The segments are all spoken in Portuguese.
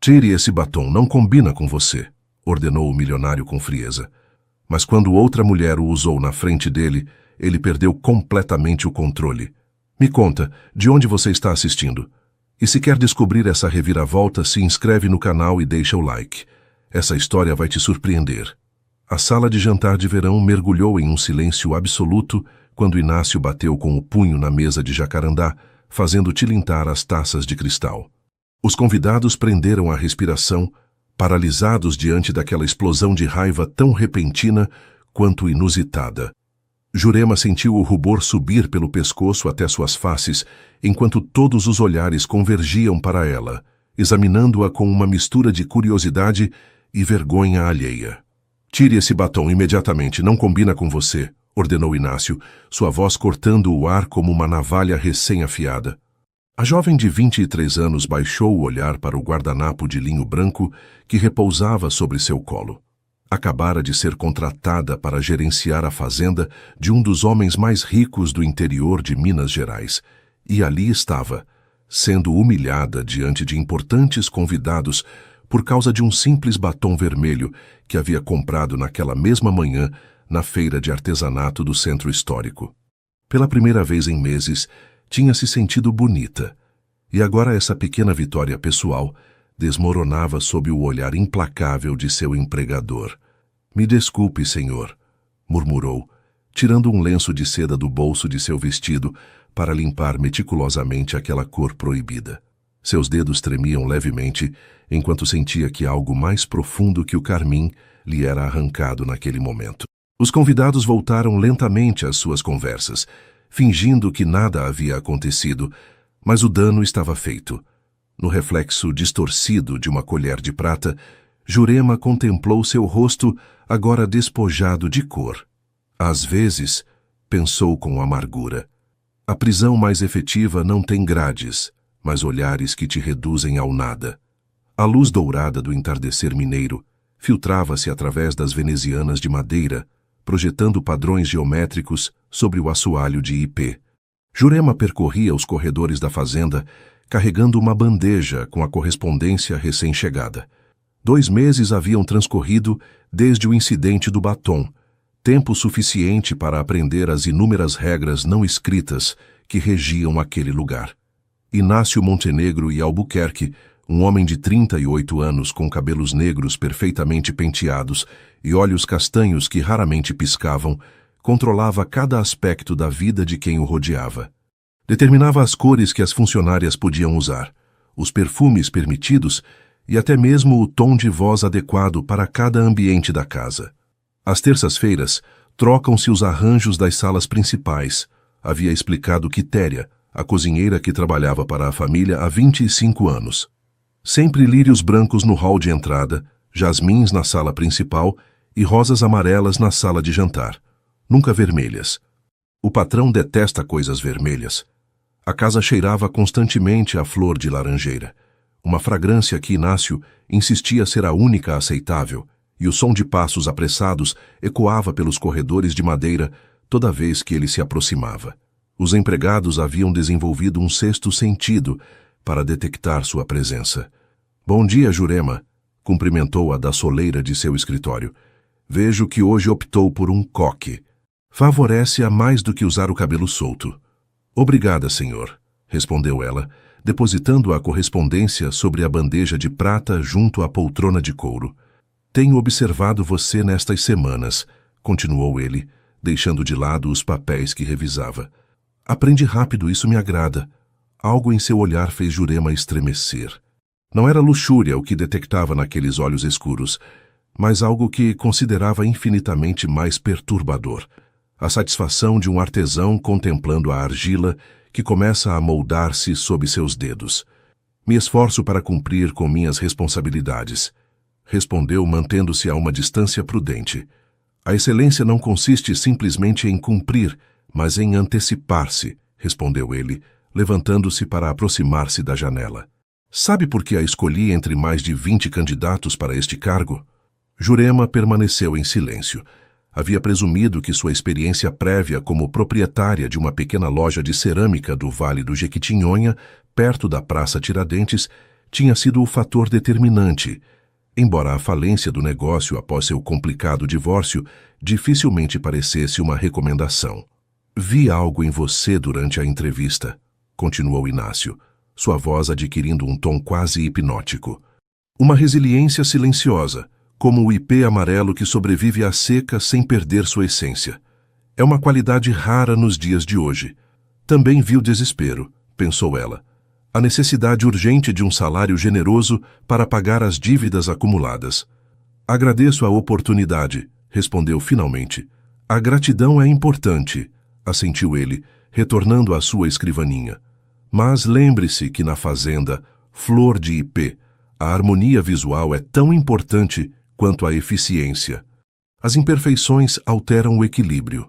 Tire esse batom, não combina com você, ordenou o milionário com frieza. Mas quando outra mulher o usou na frente dele, ele perdeu completamente o controle. Me conta, de onde você está assistindo? E se quer descobrir essa reviravolta, se inscreve no canal e deixa o like. Essa história vai te surpreender. A sala de jantar de verão mergulhou em um silêncio absoluto quando Inácio bateu com o punho na mesa de jacarandá, fazendo tilintar as taças de cristal. Os convidados prenderam a respiração, paralisados diante daquela explosão de raiva tão repentina quanto inusitada. Jurema sentiu o rubor subir pelo pescoço até suas faces, enquanto todos os olhares convergiam para ela, examinando-a com uma mistura de curiosidade e vergonha alheia. Tire esse batom imediatamente, não combina com você, ordenou Inácio, sua voz cortando o ar como uma navalha recém-afiada. A jovem de 23 anos baixou o olhar para o guardanapo de linho branco que repousava sobre seu colo. Acabara de ser contratada para gerenciar a fazenda de um dos homens mais ricos do interior de Minas Gerais, e ali estava, sendo humilhada diante de importantes convidados por causa de um simples batom vermelho que havia comprado naquela mesma manhã na feira de artesanato do centro histórico. Pela primeira vez em meses, tinha se sentido bonita, e agora essa pequena vitória pessoal desmoronava sob o olhar implacável de seu empregador. Me desculpe, senhor, murmurou, tirando um lenço de seda do bolso de seu vestido para limpar meticulosamente aquela cor proibida. Seus dedos tremiam levemente, enquanto sentia que algo mais profundo que o carmim lhe era arrancado naquele momento. Os convidados voltaram lentamente às suas conversas, fingindo que nada havia acontecido, mas o dano estava feito. No reflexo distorcido de uma colher de prata, Jurema contemplou seu rosto agora despojado de cor. Às vezes, pensou com amargura, a prisão mais efetiva não tem grades, mas olhares que te reduzem ao nada. A luz dourada do entardecer mineiro filtrava-se através das venezianas de madeira, projetando padrões geométricos sobre o assoalho de ipê. Jurema percorria os corredores da fazenda, carregando uma bandeja com a correspondência recém-chegada. 2 meses haviam transcorrido desde o incidente do batom, tempo suficiente para aprender as inúmeras regras não escritas que regiam aquele lugar. Inácio Montenegro e Albuquerque, um homem de 38 anos com cabelos negros perfeitamente penteados e olhos castanhos que raramente piscavam, controlava cada aspecto da vida de quem o rodeava. Determinava as cores que as funcionárias podiam usar, os perfumes permitidos e até mesmo o tom de voz adequado para cada ambiente da casa. Às terças-feiras, trocam-se os arranjos das salas principais, havia explicado Quitéria, a cozinheira que trabalhava para a família há 25 anos. Sempre lírios brancos no hall de entrada, jasmins na sala principal e rosas amarelas na sala de jantar. Nunca vermelhas. O patrão detesta coisas vermelhas. A casa cheirava constantemente a flor de laranjeira, uma fragrância que Inácio insistia ser a única aceitável, e o som de passos apressados ecoava pelos corredores de madeira toda vez que ele se aproximava. Os empregados haviam desenvolvido um sexto sentido para detectar sua presença. Bom dia, Jurema, cumprimentou-a da soleira de seu escritório. Vejo que hoje optou por um coque. Favorece-a mais do que usar o cabelo solto. Obrigada, senhor, respondeu ela, depositando a correspondência sobre a bandeja de prata junto à poltrona de couro. Tenho observado você nestas semanas, continuou ele, deixando de lado os papéis que revisava. Aprende rápido, isso me agrada. Algo em seu olhar fez Jurema estremecer. Não era luxúria o que detectava naqueles olhos escuros, mas algo que considerava infinitamente mais perturbador. A satisfação de um artesão contemplando a argila que começa a moldar-se sob seus dedos. Me esforço para cumprir com minhas responsabilidades, respondeu mantendo-se a uma distância prudente. A excelência não consiste simplesmente em cumprir, mas em antecipar-se, respondeu ele, levantando-se para aproximar-se da janela. Sabe por que a escolhi entre mais de 20 candidatos para este cargo? Jurema permaneceu em silêncio. Havia presumido que sua experiência prévia como proprietária de uma pequena loja de cerâmica do Vale do Jequitinhonha, perto da Praça Tiradentes, tinha sido o fator determinante, embora a falência do negócio após seu complicado divórcio dificilmente parecesse uma recomendação. Vi algo em você durante a entrevista, continuou Inácio, sua voz adquirindo um tom quase hipnótico. Uma resiliência silenciosa, como o ipê amarelo que sobrevive à seca sem perder sua essência. É uma qualidade rara nos dias de hoje. Também vi o desespero, pensou ela. A necessidade urgente de um salário generoso para pagar as dívidas acumuladas. Agradeço a oportunidade, respondeu finalmente. A gratidão é importante, assentiu ele, retornando à sua escrivaninha. Mas lembre-se que na fazenda, flor de ipê, a harmonia visual é tão importante quanto a eficiência. As imperfeições alteram o equilíbrio.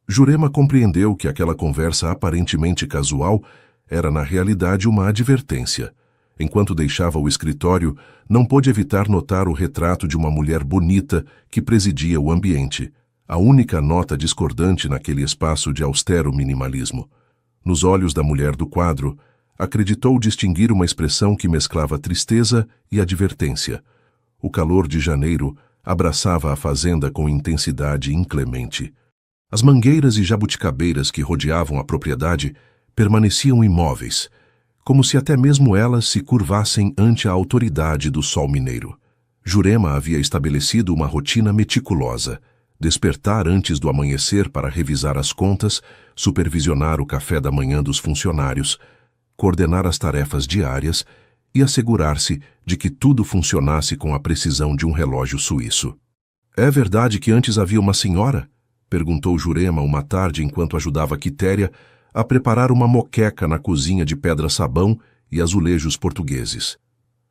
Jurema compreendeu que aquela conversa aparentemente casual era na realidade uma advertência. Enquanto deixava o escritório, não pôde evitar notar o retrato de uma mulher bonita que presidia o ambiente, a única nota discordante naquele espaço de austero minimalismo. Nos olhos da mulher do quadro, acreditou distinguir uma expressão que mesclava tristeza e advertência. O calor de janeiro abraçava a fazenda com intensidade inclemente. As mangueiras e jabuticabeiras que rodeavam a propriedade permaneciam imóveis, como se até mesmo elas se curvassem ante a autoridade do sol mineiro. Jurema havia estabelecido uma rotina meticulosa: despertar antes do amanhecer para revisar as contas, supervisionar o café da manhã dos funcionários, coordenar as tarefas diárias e assegurar-se de que tudo funcionasse com a precisão de um relógio suíço. É verdade que antes havia uma senhora? Perguntou Jurema uma tarde enquanto ajudava Quitéria a preparar uma moqueca na cozinha de pedra-sabão e azulejos portugueses.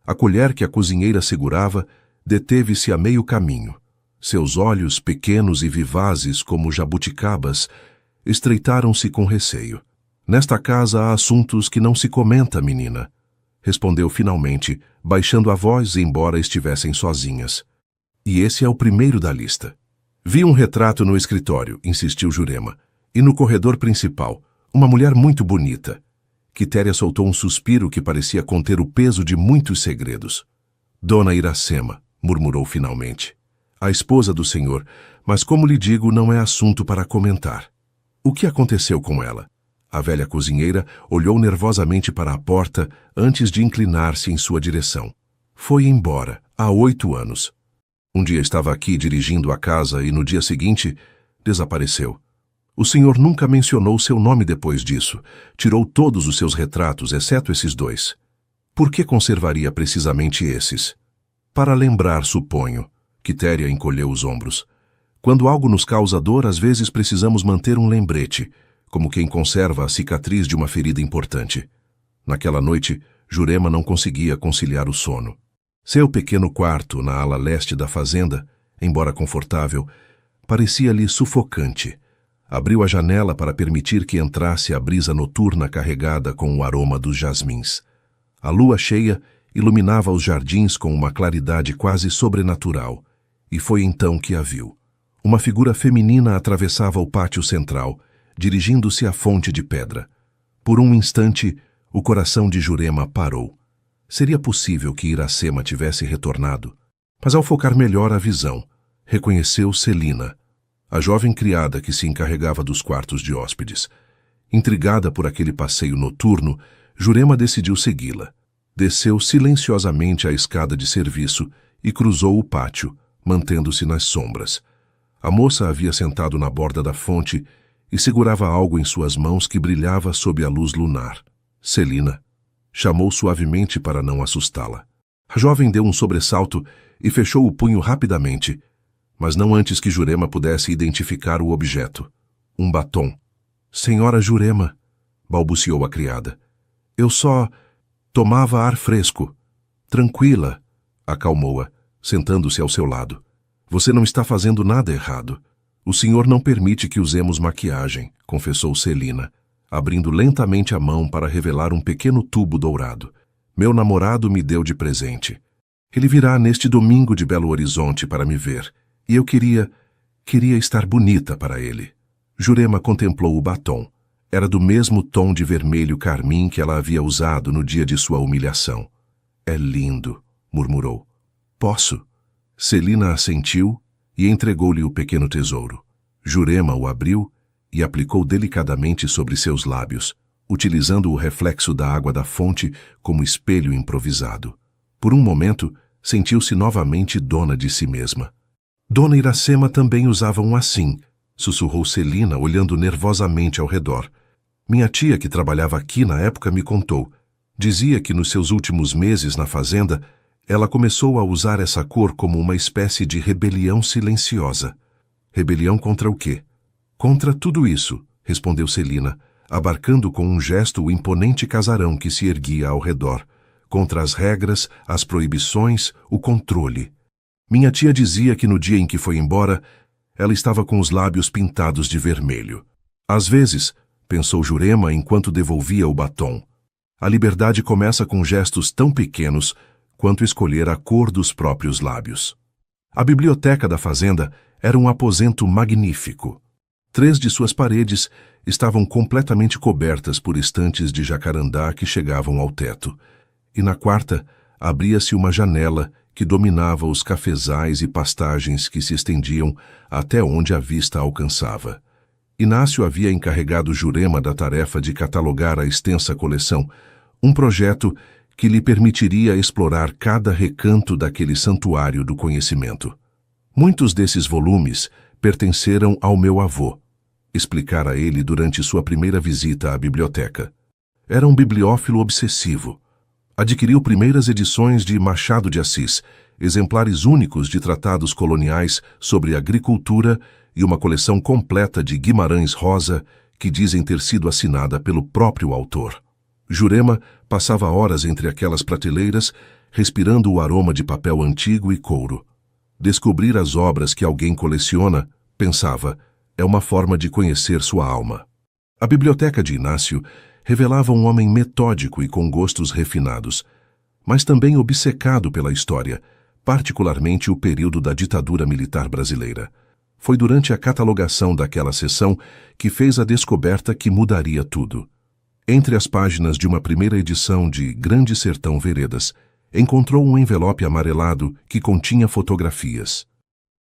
A colher que a cozinheira segurava deteve-se a meio caminho. Seus olhos, pequenos e vivazes como jabuticabas, estreitaram-se com receio. Nesta casa há assuntos que não se comenta, menina, respondeu finalmente, baixando a voz embora estivessem sozinhas. E esse é o primeiro da lista. Vi um retrato no escritório, insistiu Jurema, e no corredor principal, uma mulher muito bonita. Quitéria soltou um suspiro que parecia conter o peso de muitos segredos. Dona Iracema, murmurou finalmente. A esposa do senhor, mas como lhe digo, não é assunto para comentar. O que aconteceu com ela? A velha cozinheira olhou nervosamente para a porta antes de inclinar-se em sua direção. Foi embora, há 8 anos. Um dia estava aqui dirigindo a casa e no dia seguinte desapareceu. O senhor nunca mencionou seu nome depois disso. Tirou todos os seus retratos, exceto esses 2. Por que conservaria precisamente esses? Para lembrar, suponho. Quitéria encolheu os ombros. Quando algo nos causa dor, às vezes precisamos manter um lembrete, como quem conserva a cicatriz de uma ferida importante. Naquela noite, Jurema não conseguia conciliar o sono. Seu pequeno quarto, na ala leste da fazenda, embora confortável, parecia-lhe sufocante. Abriu a janela para permitir que entrasse a brisa noturna carregada com o aroma dos jasmins. A lua cheia iluminava os jardins com uma claridade quase sobrenatural, e foi então que a viu. Uma figura feminina atravessava o pátio central, dirigindo-se à fonte de pedra. Por um instante, o coração de Jurema parou. Seria possível que Iracema tivesse retornado, mas ao focar melhor a visão, reconheceu Celina, a jovem criada que se encarregava dos quartos de hóspedes. Intrigada por aquele passeio noturno, Jurema decidiu segui-la. Desceu silenciosamente a escada de serviço e cruzou o pátio, mantendo-se nas sombras. A moça havia sentado na borda da fonte e segurava algo em suas mãos que brilhava sob a luz lunar. Celina chamou suavemente para não assustá-la. A jovem deu um sobressalto e fechou o punho rapidamente, mas não antes que Jurema pudesse identificar o objeto. Um batom. Senhora Jurema, balbuciou a criada. Eu só tomava ar fresco. Tranquila, acalmou-a, sentando-se ao seu lado. Você não está fazendo nada errado. O senhor não permite que usemos maquiagem, confessou Celina, abrindo lentamente a mão para revelar um pequeno tubo dourado. Meu namorado me deu de presente. Ele virá neste domingo de Belo Horizonte para me ver, e eu queria estar bonita para ele. Jurema contemplou o batom. Era do mesmo tom de vermelho carmim que ela havia usado no dia de sua humilhação. É lindo, murmurou. Posso? Celina assentiu e entregou-lhe o pequeno tesouro. Jurema o abriu e aplicou delicadamente sobre seus lábios, utilizando o reflexo da água da fonte como espelho improvisado. Por um momento, sentiu-se novamente dona de si mesma. Dona Iracema também usava um assim, sussurrou Celina, olhando nervosamente ao redor. Minha tia, que trabalhava aqui na época, me contou. Dizia que nos seus últimos meses na fazenda, ela começou a usar essa cor como uma espécie de rebelião silenciosa. Rebelião contra o quê? Contra tudo isso, respondeu Celina, abarcando com um gesto o imponente casarão que se erguia ao redor. Contra as regras, as proibições, o controle. Minha tia dizia que no dia em que foi embora, ela estava com os lábios pintados de vermelho. Às vezes, pensou Jurema enquanto devolvia o batom, a liberdade começa com gestos tão pequenos quanto escolher a cor dos próprios lábios. A biblioteca da fazenda era um aposento magnífico. 3 de suas paredes estavam completamente cobertas por estantes de jacarandá que chegavam ao teto, e na 4ª abria-se uma janela que dominava os cafezais e pastagens que se estendiam até onde a vista alcançava. Inácio havia encarregado Jurema da tarefa de catalogar a extensa coleção, um projeto que lhe permitiria explorar cada recanto daquele santuário do conhecimento. Muitos desses volumes pertenceram ao meu avô, explicara ele durante sua primeira visita à biblioteca. Era um bibliófilo obsessivo. Adquiriu primeiras edições de Machado de Assis, exemplares únicos de tratados coloniais sobre agricultura e uma coleção completa de Guimarães Rosa, que dizem ter sido assinada pelo próprio autor. Jurema passava horas entre aquelas prateleiras, respirando o aroma de papel antigo e couro. Descobrir as obras que alguém coleciona, pensava, é uma forma de conhecer sua alma. A biblioteca de Inácio revelava um homem metódico e com gostos refinados, mas também obcecado pela história, particularmente o período da ditadura militar brasileira. Foi durante a catalogação daquela seção que fez a descoberta que mudaria tudo. Entre as páginas de uma primeira edição de Grande Sertão Veredas, encontrou um envelope amarelado que continha fotografias.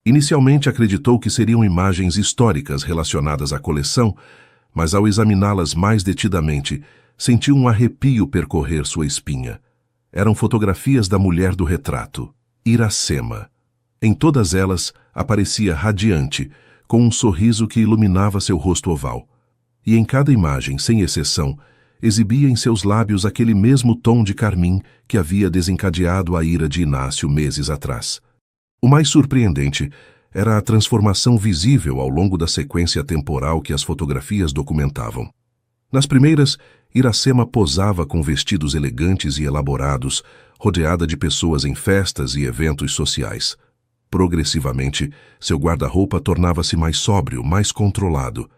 Inicialmente acreditou que seriam imagens históricas relacionadas à coleção, mas ao examiná-las mais detidamente, sentiu um arrepio percorrer sua espinha. Eram fotografias da mulher do retrato, Iracema. Em todas elas, aparecia radiante, com um sorriso que iluminava seu rosto oval. E em cada imagem, sem exceção, exibia em seus lábios aquele mesmo tom de carmim que havia desencadeado a ira de Inácio meses atrás. O mais surpreendente era a transformação visível ao longo da sequência temporal que as fotografias documentavam. Nas primeiras, Iracema posava com vestidos elegantes e elaborados, rodeada de pessoas em festas e eventos sociais. Progressivamente, seu guarda-roupa tornava-se mais sóbrio, mais controlado,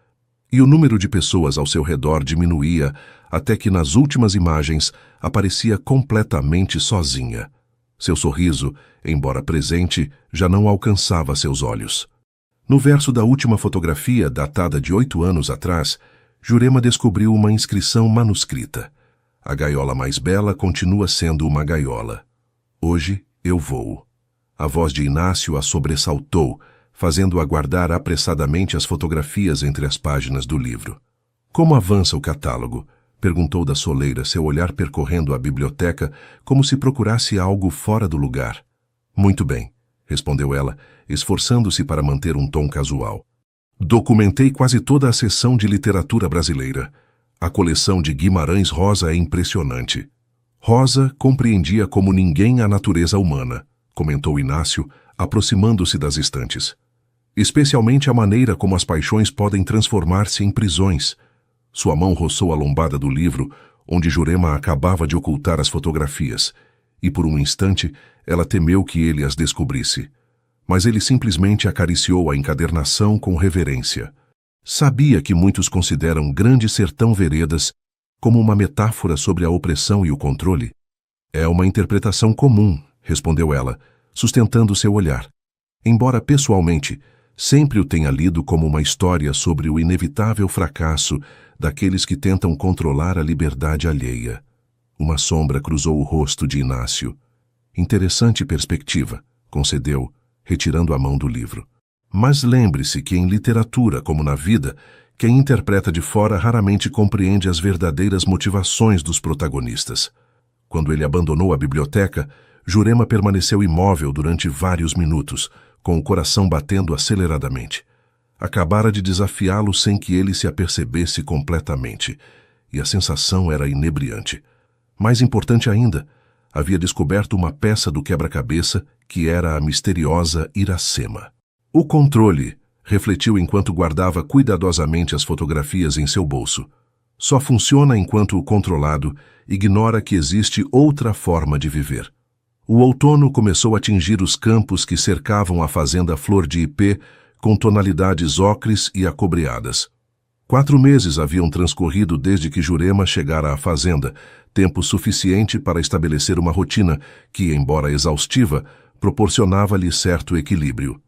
e o número de pessoas ao seu redor diminuía até que nas últimas imagens aparecia completamente sozinha. Seu sorriso, embora presente, já não alcançava seus olhos. No verso da última fotografia, datada de 8 anos atrás, Jurema descobriu uma inscrição manuscrita. A gaiola mais bela continua sendo uma gaiola. Hoje eu voo. A voz de Inácio a sobressaltou, fazendo-a guardar apressadamente as fotografias entre as páginas do livro. Como avança o catálogo? Perguntou da soleira, seu olhar percorrendo a biblioteca como se procurasse algo fora do lugar. Muito bem, respondeu ela, esforçando-se para manter um tom casual. Documentei quase toda a seção de literatura brasileira. A coleção de Guimarães Rosa é impressionante. Rosa compreendia como ninguém a natureza humana, comentou Inácio, aproximando-se das estantes. Especialmente a maneira como as paixões podem transformar-se em prisões. Sua mão roçou a lombada do livro, onde Jurema acabava de ocultar as fotografias, e por um instante ela temeu que ele as descobrisse. Mas ele simplesmente acariciou a encadernação com reverência. Sabia que muitos consideram Grande Sertão Veredas como uma metáfora sobre a opressão e o controle? É uma interpretação comum, respondeu ela, sustentando seu olhar. Embora pessoalmente sempre o tenha lido como uma história sobre o inevitável fracasso daqueles que tentam controlar a liberdade alheia. Uma sombra cruzou o rosto de Inácio. Interessante perspectiva, concedeu, retirando a mão do livro. Mas lembre-se que em literatura, como na vida, quem interpreta de fora raramente compreende as verdadeiras motivações dos protagonistas. Quando ele abandonou a biblioteca, Jurema permaneceu imóvel durante vários minutos, com o coração batendo aceleradamente. Acabara de desafiá-lo sem que ele se apercebesse completamente, e a sensação era inebriante. Mais importante ainda, havia descoberto uma peça do quebra-cabeça que era a misteriosa Iracema. O controle, refletiu enquanto guardava cuidadosamente as fotografias em seu bolso. Só funciona enquanto o controlado ignora que existe outra forma de viver. O outono começou a tingir os campos que cercavam a fazenda Flor de Ipê com tonalidades ocres e acobreadas. 4 meses haviam transcorrido desde que Jurema chegara à fazenda, tempo suficiente para estabelecer uma rotina que, embora exaustiva, proporcionava-lhe certo equilíbrio.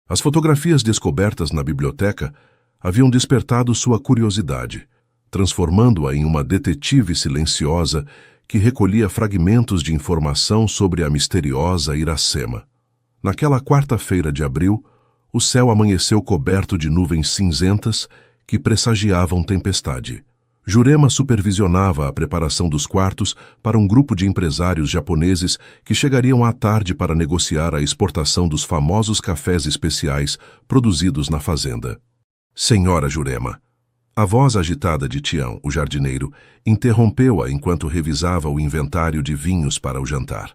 As fotografias descobertas na biblioteca haviam despertado sua curiosidade, transformando-a em uma detetive silenciosa que recolhia fragmentos de informação sobre a misteriosa Iracema. Naquela quarta-feira de abril, o céu amanheceu coberto de nuvens cinzentas que pressagiavam tempestade. Jurema supervisionava a preparação dos quartos para um grupo de empresários japoneses que chegariam à tarde para negociar a exportação dos famosos cafés especiais produzidos na fazenda. Senhora Jurema. A voz agitada de Tião, o jardineiro, interrompeu-a enquanto revisava o inventário de vinhos para o jantar.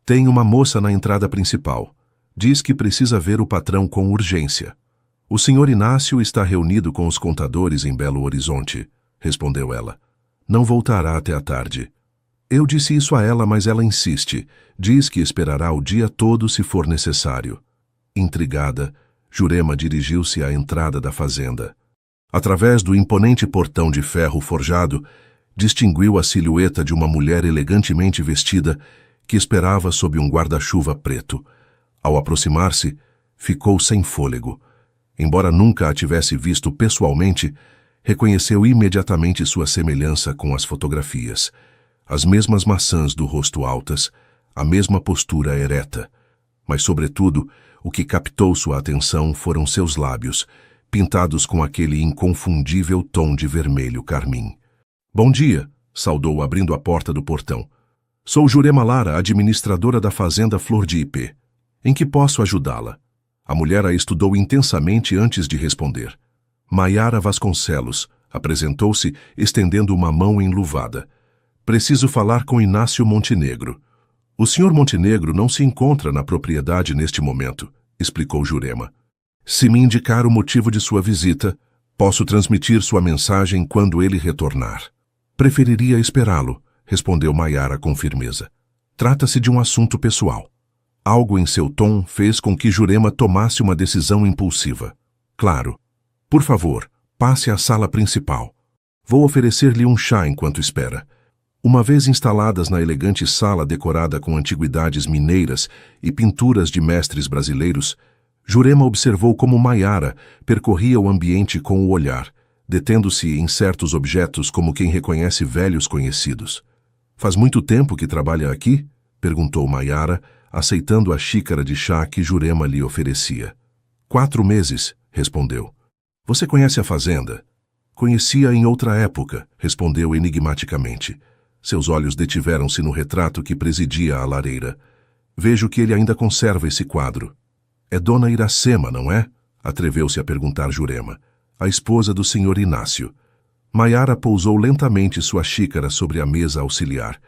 Tem uma moça na entrada principal. Diz que precisa ver o patrão com urgência. O senhor Inácio está reunido com os contadores em Belo Horizonte, respondeu ela. Não voltará até a tarde. Eu disse isso a ela, mas ela insiste. Diz que esperará o dia todo se for necessário. Intrigada, Jurema dirigiu-se à entrada da fazenda. Através do imponente portão de ferro forjado, distinguiu a silhueta de uma mulher elegantemente vestida que esperava sob um guarda-chuva preto. Ao aproximar-se, ficou sem fôlego. Embora nunca a tivesse visto pessoalmente, reconheceu imediatamente sua semelhança com as fotografias. As mesmas maçãs do rosto altas, a mesma postura ereta. Mas, sobretudo, o que captou sua atenção foram seus lábios, pintados com aquele inconfundível tom de vermelho carmim. Bom dia, saudou abrindo a porta do portão. Sou Jurema Lara, administradora da fazenda Flor de Ipê. Em que posso ajudá-la? A mulher a estudou intensamente antes de responder. Maiara Vasconcelos apresentou-se, estendendo uma mão enluvada. Preciso falar com Inácio Montenegro. O senhor Montenegro não se encontra na propriedade neste momento, explicou Jurema. Se me indicar o motivo de sua visita, posso transmitir sua mensagem quando ele retornar. Preferiria esperá-lo, respondeu Maiara com firmeza. Trata-se de um assunto pessoal. Algo em seu tom fez com que Jurema tomasse uma decisão impulsiva. Claro. Por favor, passe à sala principal. Vou oferecer-lhe um chá enquanto espera. Uma vez instaladas na elegante sala decorada com antiguidades mineiras e pinturas de mestres brasileiros, Jurema observou como Maiara percorria o ambiente com o olhar, detendo-se em certos objetos como quem reconhece velhos conhecidos. Faz muito tempo que trabalha aqui? Perguntou Maiara, aceitando a xícara de chá que Jurema lhe oferecia. 4 meses, respondeu. Você conhece a fazenda? Conhecia em outra época, respondeu enigmaticamente. Seus olhos detiveram-se no retrato que presidia a lareira. Vejo que ele ainda conserva esse quadro. É Dona Iracema, não é? Atreveu-se a perguntar Jurema. A esposa do senhor Inácio. Maiara pousou lentamente sua xícara sobre a mesa auxiliar,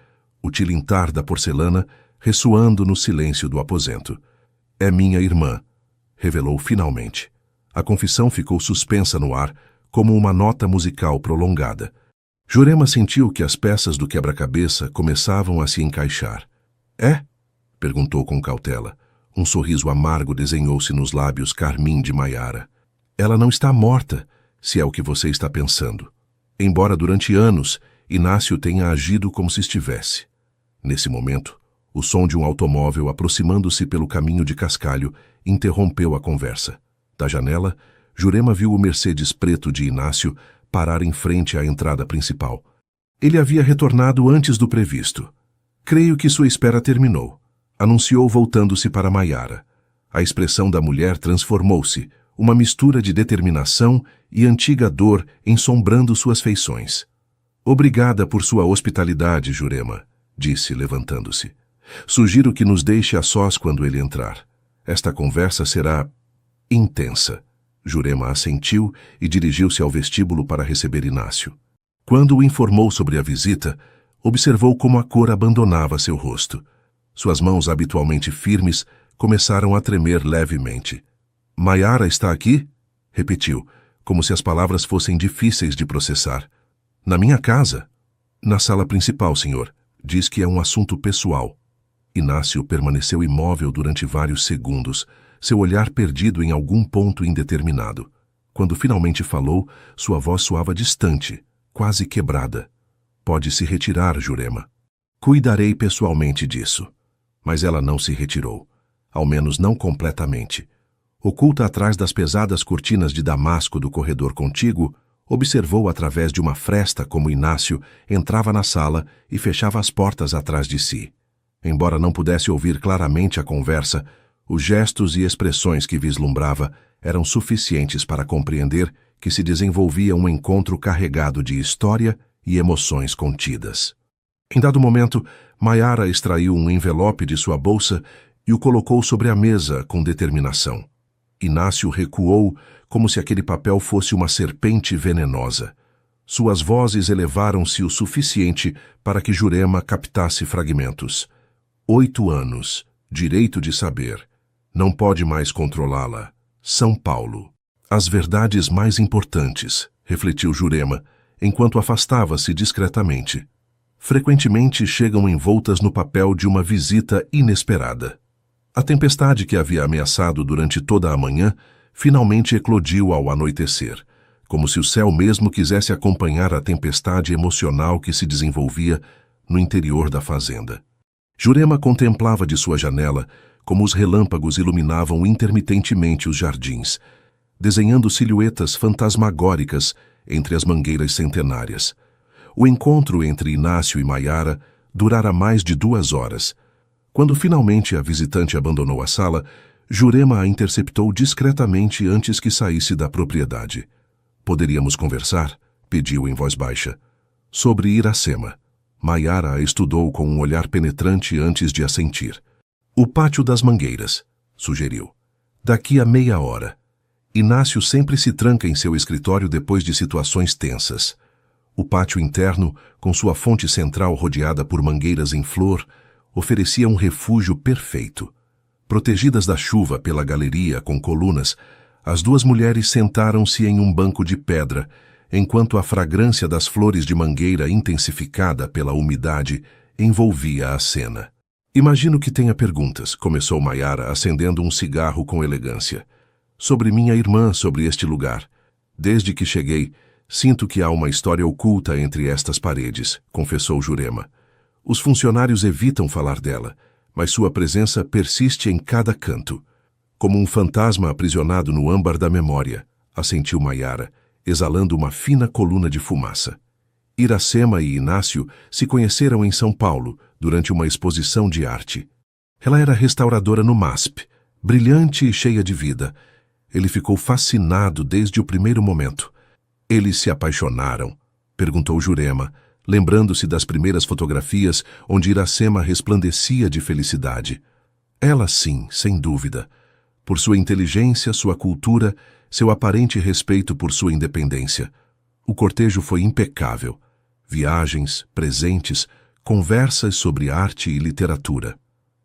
o tilintar da porcelana ressoando no silêncio do aposento. É minha irmã, revelou finalmente. A confissão ficou suspensa no ar, como uma nota musical prolongada. Jurema sentiu que as peças do quebra-cabeça começavam a se encaixar. É? Perguntou com cautela. Um sorriso amargo desenhou-se nos lábios carmim de Maiara. Ela não está morta, se é o que você está pensando. Embora durante anos Inácio tenha agido como se estivesse. Nesse momento, o som de um automóvel aproximando-se pelo caminho de cascalho interrompeu a conversa. Da janela, Jurema viu o Mercedes preto de Inácio parar em frente à entrada principal. Ele havia retornado antes do previsto. Creio que sua espera terminou, anunciou voltando-se para Maiara. A expressão da mulher transformou-se, uma mistura de determinação e antiga dor ensombrando suas feições. Obrigada por sua hospitalidade, Jurema, disse, levantando-se. Sugiro que nos deixe a sós quando ele entrar. Esta conversa será intensa. Jurema assentiu e dirigiu-se ao vestíbulo para receber Inácio. Quando o informou sobre a visita, observou como a cor abandonava seu rosto. Suas mãos habitualmente firmes começaram a tremer levemente. Maiara está aqui? Repetiu, como se as palavras fossem difíceis de processar. Na minha casa? Na sala principal, senhor. Diz que é um assunto pessoal. Inácio permaneceu imóvel durante vários segundos, seu olhar perdido em algum ponto indeterminado. Quando finalmente falou, sua voz soava distante, quase quebrada. Pode se retirar, Jurema. Cuidarei pessoalmente disso. Mas ela não se retirou. Ao menos não completamente. Oculta atrás das pesadas cortinas de damasco do corredor contíguo, observou através de uma fresta como Inácio entrava na sala e fechava as portas atrás de si. Embora não pudesse ouvir claramente a conversa, os gestos e expressões que vislumbrava eram suficientes para compreender que se desenvolvia um encontro carregado de história e emoções contidas. Em dado momento, Maiara extraiu um envelope de sua bolsa e o colocou sobre a mesa com determinação. Inácio recuou como se aquele papel fosse uma serpente venenosa. Suas vozes elevaram-se o suficiente para que Jurema captasse fragmentos. 8 anos. Direito de saber. Não pode mais controlá-la. São Paulo. As verdades mais importantes, refletiu Jurema, enquanto afastava-se discretamente. Frequentemente chegam envoltas no papel de uma visita inesperada. A tempestade que havia ameaçado durante toda a manhã finalmente eclodiu ao anoitecer, como se o céu mesmo quisesse acompanhar a tempestade emocional que se desenvolvia no interior da fazenda. Jurema contemplava de sua janela como os relâmpagos iluminavam intermitentemente os jardins, desenhando silhuetas fantasmagóricas entre as mangueiras centenárias. O encontro entre Inácio e Maiara durara mais de 2 horas. Quando finalmente a visitante abandonou a sala, Jurema a interceptou discretamente antes que saísse da propriedade. Poderíamos conversar? Pediu em voz baixa. Sobre Iracema. Maiara a estudou com um olhar penetrante antes de assentir. O pátio das mangueiras, sugeriu. Daqui a meia hora. Inácio sempre se tranca em seu escritório depois de situações tensas. O pátio interno, com sua fonte central rodeada por mangueiras em flor, oferecia um refúgio perfeito. Protegidas da chuva pela galeria com colunas, as 2 mulheres sentaram-se em um banco de pedra, enquanto a fragrância das flores de mangueira intensificada pela umidade envolvia a cena. Imagino que tenha perguntas, começou Maiara, acendendo um cigarro com elegância. Sobre minha irmã, sobre este lugar. Desde que cheguei, sinto que há uma história oculta entre estas paredes, confessou Jurema. Os funcionários evitam falar dela, mas sua presença persiste em cada canto. Como um fantasma aprisionado no âmbar da memória, assentiu Maiara, exalando uma fina coluna de fumaça. Iracema e Inácio se conheceram em São Paulo, durante uma exposição de arte. Ela era restauradora no MASP, brilhante e cheia de vida. Ele ficou fascinado desde o primeiro momento. Eles se apaixonaram? Perguntou Jurema, lembrando-se das primeiras fotografias onde Iracema resplandecia de felicidade. Ela sim, sem dúvida. Por sua inteligência, sua cultura, seu aparente respeito por sua independência. O cortejo foi impecável. Viagens, presentes, conversas sobre arte e literatura.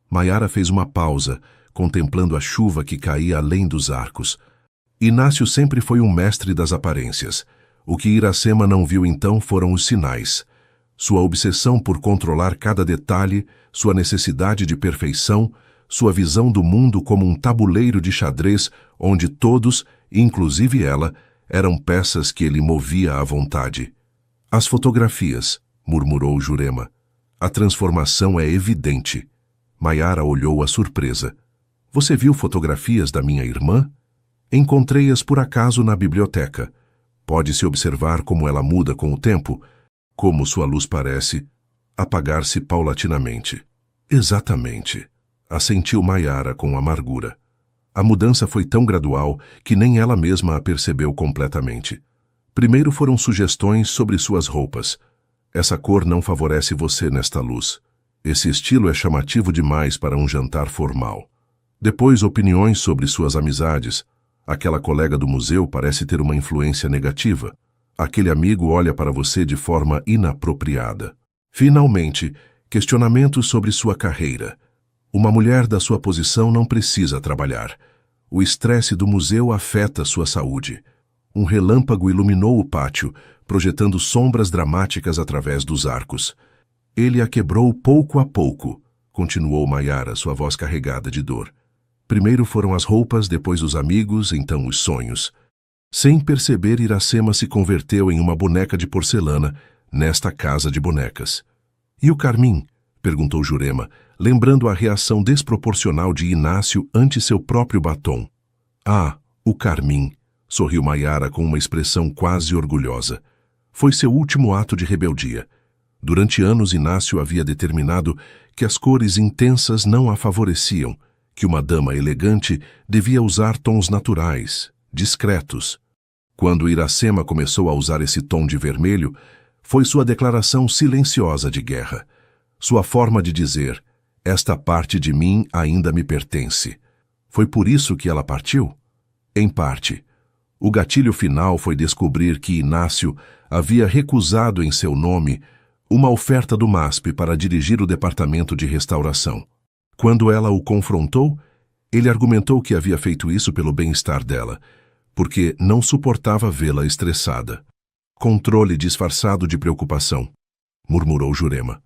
Maiara fez uma pausa, contemplando a chuva que caía além dos arcos. Inácio sempre foi um mestre das aparências. O que Iracema não viu então foram os sinais. Sua obsessão por controlar cada detalhe, sua necessidade de perfeição, sua visão do mundo como um tabuleiro de xadrez onde todos, inclusive ela, eram peças que ele movia à vontade. As fotografias, murmurou Jurema. A transformação é evidente. Maiara olhou a surpresa. Você viu fotografias da minha irmã? Encontrei-as por acaso na biblioteca. Pode-se observar como ela muda com o tempo. como sua luz parece apagar-se paulatinamente. Exatamente, assentiu Maiara com amargura. A mudança foi tão gradual que nem ela mesma a percebeu completamente. Primeiro foram sugestões sobre suas roupas. Essa cor não favorece você nesta luz. Esse estilo é chamativo demais para um jantar formal. Depois, opiniões sobre suas amizades. Aquela colega do museu parece ter uma influência negativa. Aquele amigo olha para você de forma inapropriada. Finalmente, questionamentos sobre sua carreira. Uma mulher da sua posição não precisa trabalhar. O estresse do museu afeta sua saúde. Um relâmpago iluminou o pátio, projetando sombras dramáticas através dos arcos. Ele a quebrou pouco a pouco, continuou Maiara, sua voz carregada de dor. Primeiro foram as roupas, depois os amigos, então os sonhos. Sem perceber, Iracema se converteu em uma boneca de porcelana nesta casa de bonecas. E o carmim? Perguntou Jurema, lembrando a reação desproporcional de Inácio ante seu próprio batom. Ah, o carmim, sorriu Maiara com uma expressão quase orgulhosa. Foi seu último ato de rebeldia. Durante anos, Inácio havia determinado que as cores intensas não a favoreciam, que uma dama elegante devia usar tons naturais, discretos. Quando Iracema começou a usar esse tom de vermelho, foi sua declaração silenciosa de guerra. Sua forma de dizer, esta parte de mim ainda me pertence. Foi por isso que ela partiu? Em parte. O gatilho final foi descobrir que Inácio havia recusado em seu nome uma oferta do MASP para dirigir o departamento de restauração. Quando ela o confrontou, ele argumentou que havia feito isso pelo bem-estar dela, porque não suportava vê-la estressada. Controle disfarçado de preocupação, murmurou Jurema.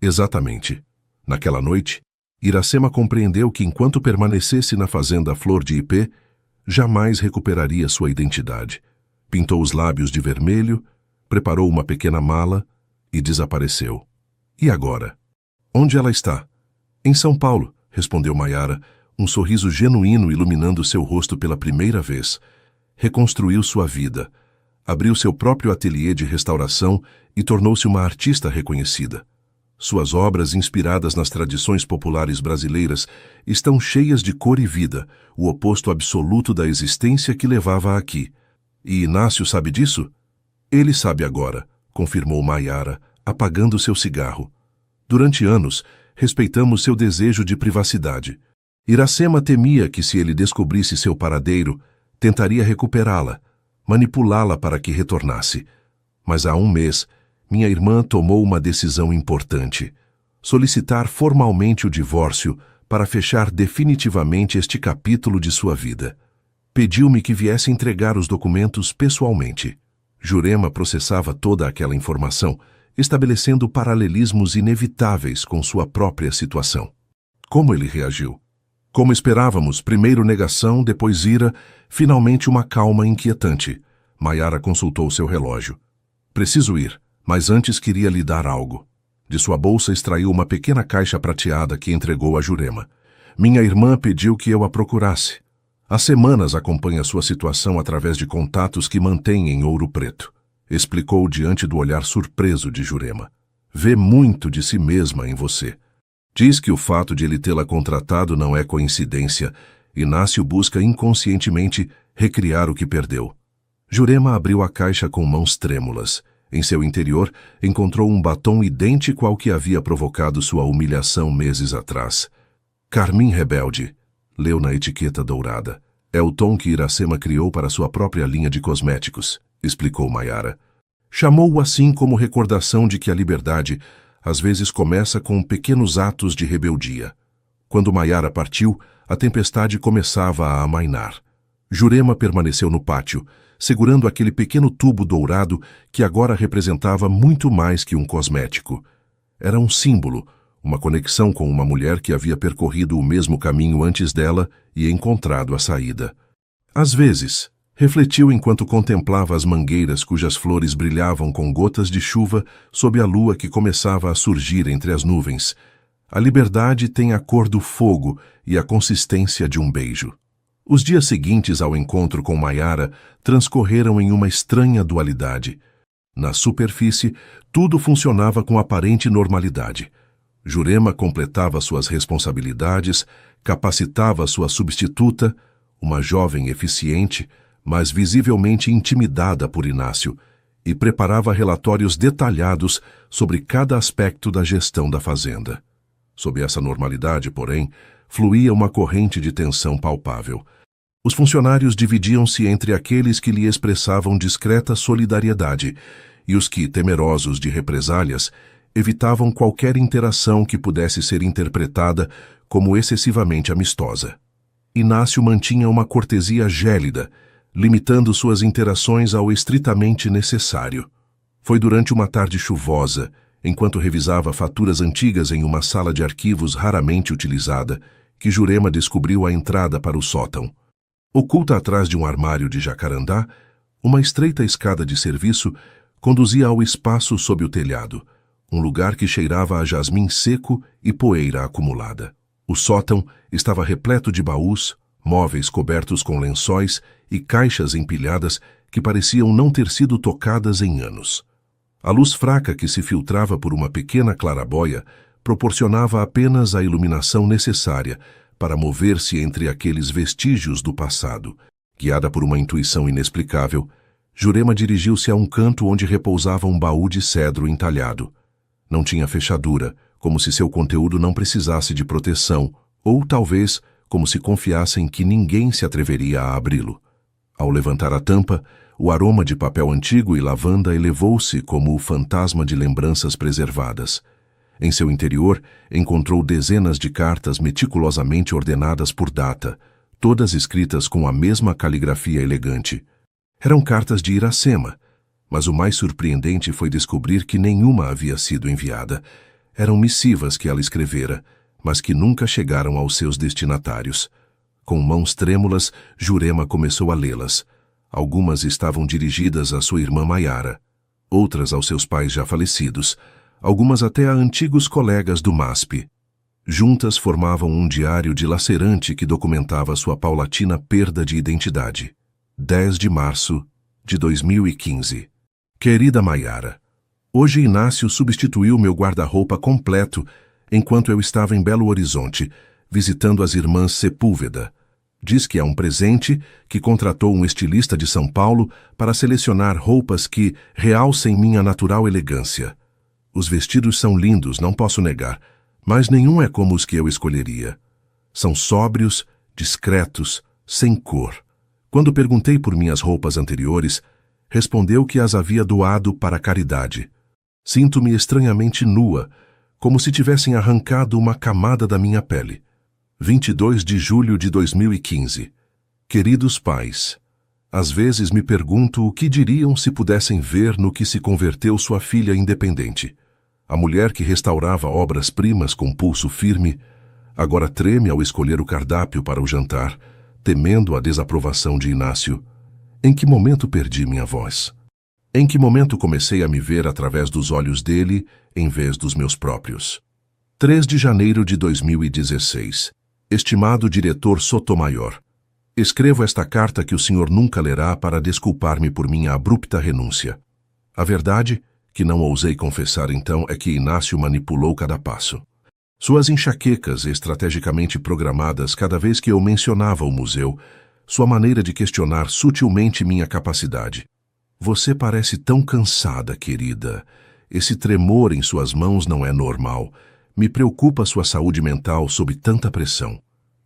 Exatamente. Naquela noite, Iracema compreendeu que enquanto permanecesse na fazenda Flor de Ipê, jamais recuperaria sua identidade. Pintou os lábios de vermelho, preparou uma pequena mala e desapareceu. E agora? Onde ela está? Em São Paulo, respondeu Maiara, um sorriso genuíno iluminando seu rosto pela primeira vez. Reconstruiu sua vida, abriu seu próprio ateliê de restauração e tornou-se uma artista reconhecida. Suas obras, inspiradas nas tradições populares brasileiras, estão cheias de cor e vida, o oposto absoluto da existência que levava aqui. E Inácio sabe disso? Ele sabe agora, confirmou Maiara, apagando seu cigarro. Durante anos, respeitamos seu desejo de privacidade. Iracema temia que, se ele descobrisse seu paradeiro, tentaria recuperá-la, manipulá-la para que retornasse. Mas há um mês, minha irmã tomou uma decisão importante: solicitar formalmente o divórcio para fechar definitivamente este capítulo de sua vida. Pediu-me que viesse entregar os documentos pessoalmente. Jurema processava toda aquela informação, estabelecendo paralelismos inevitáveis com sua própria situação. Como ele reagiu? Como esperávamos, primeiro negação, depois ira, finalmente uma calma inquietante. Maiara consultou seu relógio. Preciso ir, mas antes queria lhe dar algo. De sua bolsa extraiu uma pequena caixa prateada que entregou a Jurema. Minha irmã pediu que eu a procurasse. Há semanas acompanha sua situação através de contatos que mantém em Ouro Preto. Explicou diante do olhar surpreso de Jurema. Vê muito de si mesma em você. Diz que o fato de ele tê-la contratado não é coincidência. Inácio busca inconscientemente recriar o que perdeu. Jurema abriu a caixa com mãos trêmulas. Em seu interior, encontrou um batom idêntico ao que havia provocado sua humilhação meses atrás. Carmim Rebelde, leu na etiqueta dourada. É o tom que Iracema criou para sua própria linha de cosméticos, explicou Maiara. Chamou-o assim como recordação de que a liberdade às vezes começa com pequenos atos de rebeldia. Quando Maiara partiu, a tempestade começava a amainar. Jurema permaneceu no pátio, segurando aquele pequeno tubo dourado que agora representava muito mais que um cosmético. Era um símbolo, uma conexão com uma mulher que havia percorrido o mesmo caminho antes dela e encontrado a saída. Às vezes, refletiu enquanto contemplava as mangueiras cujas flores brilhavam com gotas de chuva sob a lua que começava a surgir entre as nuvens. A liberdade tem a cor do fogo e a consistência de um beijo. Os dias seguintes ao encontro com Maiara transcorreram em uma estranha dualidade. Na superfície, tudo funcionava com aparente normalidade. Jurema completava suas responsabilidades, capacitava sua substituta, uma jovem eficiente, mas visivelmente intimidada por Inácio, e preparava relatórios detalhados sobre cada aspecto da gestão da fazenda. Sob essa normalidade, porém, fluía uma corrente de tensão palpável. Os funcionários dividiam-se entre aqueles que lhe expressavam discreta solidariedade e os que, temerosos de represálias, evitavam qualquer interação que pudesse ser interpretada como excessivamente amistosa. Inácio mantinha uma cortesia gélida, limitando suas interações ao estritamente necessário. Foi durante uma tarde chuvosa, enquanto revisava faturas antigas em uma sala de arquivos raramente utilizada, que Jurema descobriu a entrada para o sótão. Oculta atrás de um armário de jacarandá, uma estreita escada de serviço conduzia ao espaço sob o telhado, um lugar que cheirava a jasmim seco e poeira acumulada. O sótão estava repleto de baús, móveis cobertos com lençóis e caixas empilhadas que pareciam não ter sido tocadas em anos. A luz fraca que se filtrava por uma pequena claraboia proporcionava apenas a iluminação necessária para mover-se entre aqueles vestígios do passado. Guiada por uma intuição inexplicável, Jurema dirigiu-se a um canto onde repousava um baú de cedro entalhado. Não tinha fechadura, como se seu conteúdo não precisasse de proteção, ou talvez como se confiassem que ninguém se atreveria a abri-lo. Ao levantar a tampa, o aroma de papel antigo e lavanda elevou-se como o fantasma de lembranças preservadas. Em seu interior, encontrou dezenas de cartas meticulosamente ordenadas por data, todas escritas com a mesma caligrafia elegante. Eram cartas de Iracema, mas o mais surpreendente foi descobrir que nenhuma havia sido enviada. Eram missivas que ela escrevera, mas que nunca chegaram aos seus destinatários. Com mãos trêmulas, Jurema começou a lê-las. Algumas estavam dirigidas à sua irmã Maiara, outras aos seus pais já falecidos, algumas até a antigos colegas do MASP. Juntas formavam um diário dilacerante que documentava sua paulatina perda de identidade. 10 de março de 2015. Querida Maiara, hoje Inácio substituiu meu guarda-roupa completo enquanto eu estava em Belo Horizonte, visitando as irmãs Sepúlveda. Diz que é um presente que contratou um estilista de São Paulo para selecionar roupas que realcem minha natural elegância. Os vestidos são lindos, não posso negar, mas nenhum é como os que eu escolheria. São sóbrios, discretos, sem cor. Quando perguntei por minhas roupas anteriores, respondeu que as havia doado para a caridade. Sinto-me estranhamente nua, como se tivessem arrancado uma camada da minha pele. 22 de julho de 2015. Queridos pais, às vezes me pergunto o que diriam se pudessem ver no que se converteu sua filha independente. A mulher que restaurava obras-primas com pulso firme, agora treme ao escolher o cardápio para o jantar, temendo a desaprovação de Inácio. Em que momento perdi minha voz? Em que momento comecei a me ver através dos olhos dele, em vez dos meus próprios? 3 de janeiro de 2016. Estimado diretor Sotomayor, escrevo esta carta que o senhor nunca lerá para desculpar-me por minha abrupta renúncia. A verdade, que não ousei confessar então, é que Inácio manipulou cada passo. Suas enxaquecas estrategicamente programadas cada vez que eu mencionava o museu, sua maneira de questionar sutilmente minha capacidade. Você parece tão cansada, querida. Esse tremor em suas mãos não é normal. Me preocupa sua saúde mental sob tanta pressão.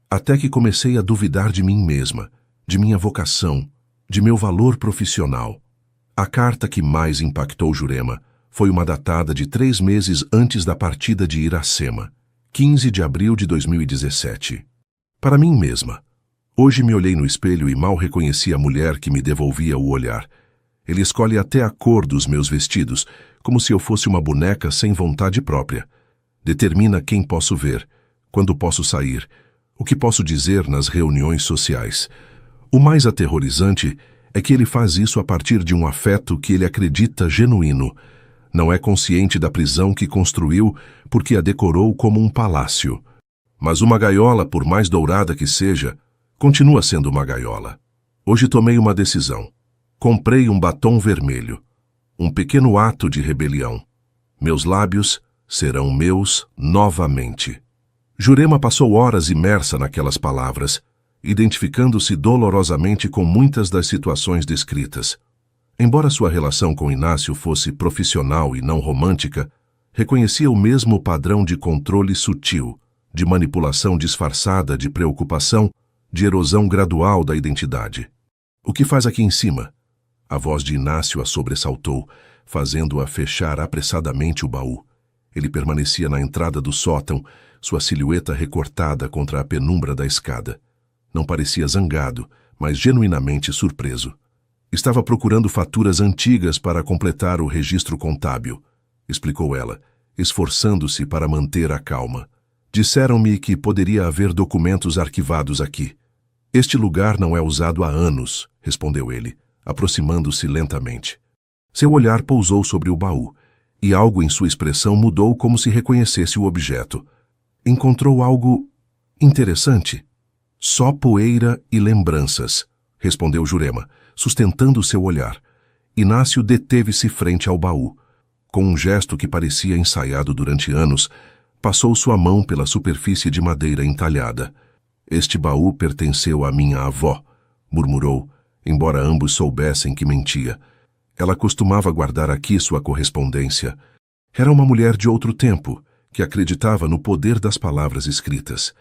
Até que comecei a duvidar de mim mesma, de minha vocação, de meu valor profissional. A carta que mais impactou Jurema foi uma datada de 3 meses antes da partida de Iracema, 15 de abril de 2017. Para mim mesma. Hoje me olhei no espelho e mal reconheci a mulher que me devolvia o olhar. Ele escolhe até a cor dos meus vestidos, como se eu fosse uma boneca sem vontade própria. Determina quem posso ver, quando posso sair, o que posso dizer nas reuniões sociais. O mais aterrorizante é que ele faz isso a partir de um afeto que ele acredita genuíno. Não é consciente da prisão que construiu porque a decorou como um palácio. Mas uma gaiola, por mais dourada que seja, continua sendo uma gaiola. Hoje tomei uma decisão. Comprei um batom vermelho. Um pequeno ato de rebelião. Meus lábios serão meus novamente. Jurema passou horas imersa naquelas palavras, identificando-se dolorosamente com muitas das situações descritas. Embora sua relação com Inácio fosse profissional e não romântica, reconhecia o mesmo padrão de controle sutil, de manipulação disfarçada de preocupação, de erosão gradual da identidade. O que faz aqui em cima? A voz de Inácio a sobressaltou, fazendo-a fechar apressadamente o baú. Ele permanecia na entrada do sótão, sua silhueta recortada contra a penumbra da escada. Não parecia zangado, mas genuinamente surpreso. Estava procurando faturas antigas para completar o registro contábil, explicou ela, esforçando-se para manter a calma. Disseram-me que poderia haver documentos arquivados aqui. Este lugar não é usado há anos, respondeu ele, aproximando-se lentamente. Seu olhar pousou sobre o baú, e algo em sua expressão mudou como se reconhecesse o objeto. Encontrou algo interessante? Só poeira e lembranças, respondeu Jurema, sustentando seu olhar. Inácio deteve-se frente ao baú. Com um gesto que parecia ensaiado durante anos, passou sua mão pela superfície de madeira entalhada. Este baú pertenceu à minha avó, murmurou, embora ambos soubessem que mentia. Ela costumava guardar aqui sua correspondência. Era uma mulher de outro tempo, que acreditava no poder das palavras escritas.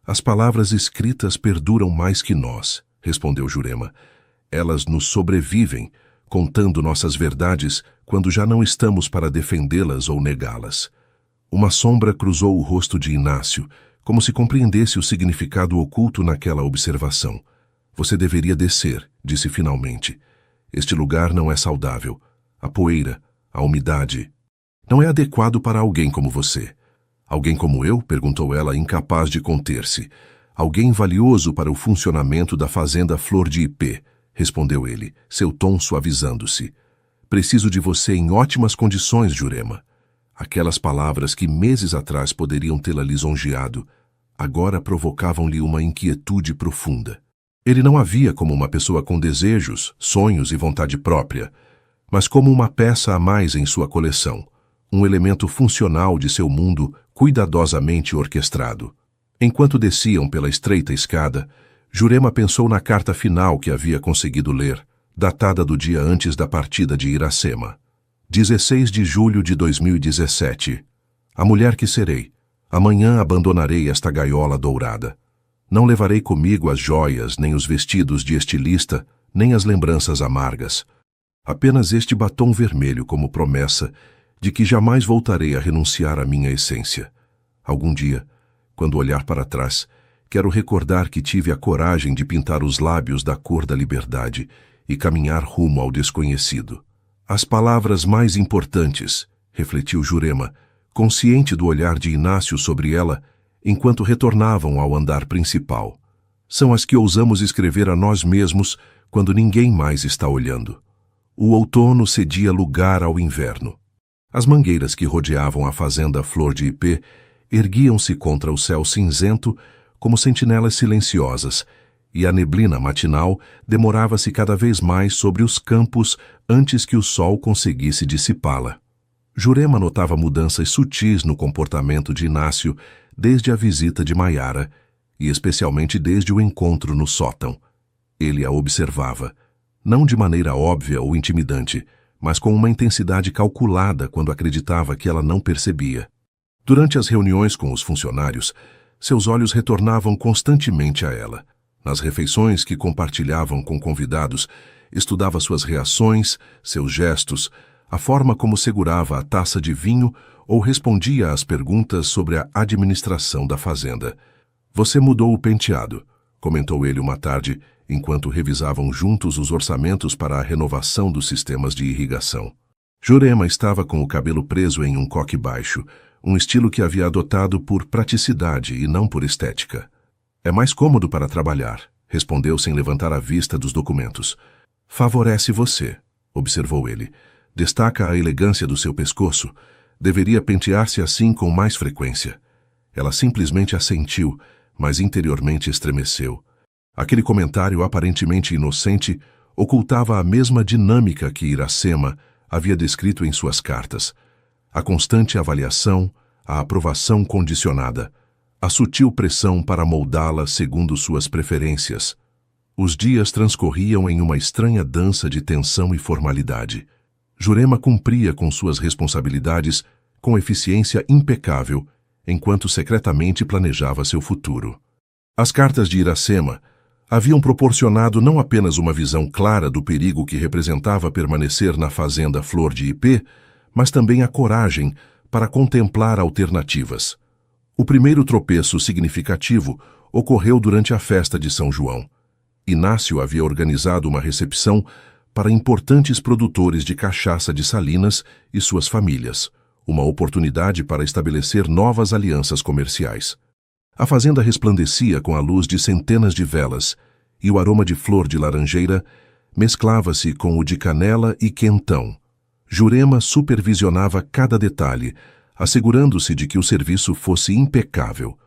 As palavras escritas perduram mais que nós, respondeu Jurema. Elas nos sobrevivem, contando nossas verdades quando já não estamos para defendê-las ou negá-las. Uma sombra cruzou o rosto de Inácio, como se compreendesse o significado oculto naquela observação. Você deveria descer, disse finalmente. Este lugar não é saudável. A poeira, a umidade. Não é adequado para alguém como você. Alguém como eu? Perguntou ela, incapaz de conter-se. Alguém valioso para o funcionamento da fazenda Flor de Ipê, respondeu ele, seu tom suavizando-se. Preciso de você em ótimas condições, Jurema. Aquelas palavras que meses atrás poderiam tê-la lisonjeado, agora provocavam-lhe uma inquietude profunda. Ele não a via como uma pessoa com desejos, sonhos e vontade própria, mas como uma peça a mais em sua coleção, um elemento funcional de seu mundo cuidadosamente orquestrado. Enquanto desciam pela estreita escada, Jurema pensou na carta final que havia conseguido ler, datada do dia antes da partida de Iracema. 16 de julho de 2017. A mulher que serei. Amanhã abandonarei esta gaiola dourada. Não levarei comigo as joias, nem os vestidos de estilista, nem as lembranças amargas. Apenas este batom vermelho como promessa de que jamais voltarei a renunciar à minha essência. Algum dia, quando olhar para trás, quero recordar que tive a coragem de pintar os lábios da cor da liberdade e caminhar rumo ao desconhecido. As palavras mais importantes, refletiu Jurema, consciente do olhar de Inácio sobre ela, enquanto retornavam ao andar principal. São as que ousamos escrever a nós mesmos quando ninguém mais está olhando. O outono cedia lugar ao inverno. As mangueiras que rodeavam a fazenda Flor de Ipê erguiam-se contra o céu cinzento como sentinelas silenciosas, e a neblina matinal demorava-se cada vez mais sobre os campos antes que o sol conseguisse dissipá-la. Jurema notava mudanças sutis no comportamento de Inácio desde a visita de Maiara, e especialmente desde o encontro no sótão. Ele a observava, não de maneira óbvia ou intimidante, mas com uma intensidade calculada quando acreditava que ela não percebia. Durante as reuniões com os funcionários, seus olhos retornavam constantemente a ela. Nas refeições que compartilhavam com convidados, estudava suas reações, seus gestos, a forma como segurava a taça de vinho ou respondia às perguntas sobre a administração da fazenda. Você mudou o penteado, comentou ele uma tarde, enquanto revisavam juntos os orçamentos para a renovação dos sistemas de irrigação. Jurema estava com o cabelo preso em um coque baixo, um estilo que havia adotado por praticidade e não por estética. É mais cômodo para trabalhar, respondeu sem levantar a vista dos documentos. Favorece você, observou ele. Destaca a elegância do seu pescoço. Deveria pentear-se assim com mais frequência. Ela simplesmente assentiu, mas interiormente estremeceu. Aquele comentário aparentemente inocente ocultava a mesma dinâmica que Iracema, havia descrito em suas cartas: a constante avaliação, a aprovação condicionada, a sutil pressão para moldá-la segundo suas preferências. Os dias transcorriam em uma estranha dança de tensão e formalidade. Jurema cumpria com suas responsabilidades com eficiência impecável, enquanto secretamente planejava seu futuro. As cartas de Iracema haviam proporcionado não apenas uma visão clara do perigo que representava permanecer na fazenda Flor de Ipê, mas também a coragem para contemplar alternativas. O primeiro tropeço significativo ocorreu durante a festa de São João. Inácio havia organizado uma recepção para importantes produtores de cachaça de Salinas e suas famílias, uma oportunidade para estabelecer novas alianças comerciais. A fazenda resplandecia com a luz de centenas de velas, e o aroma de flor de laranjeira mesclava-se com o de canela e quentão. Jurema supervisionava cada detalhe, assegurando-se de que o serviço fosse impecável.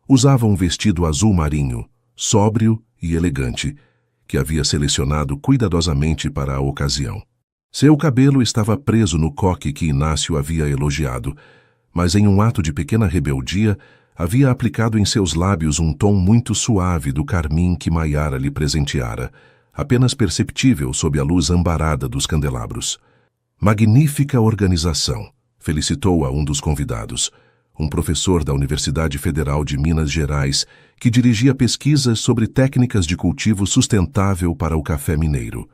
Usava um vestido azul marinho, sóbrio e elegante, que havia selecionado cuidadosamente para a ocasião. Seu cabelo estava preso no coque que Inácio havia elogiado, mas em um ato de pequena rebeldia, havia aplicado em seus lábios um tom muito suave do carmim que Maiara lhe presenteara, apenas perceptível sob a luz ambarada dos candelabros. Magnífica organização, felicitou-a um dos convidados, um professor da Universidade Federal de Minas Gerais, que dirigia pesquisas sobre técnicas de cultivo sustentável para o café mineiro.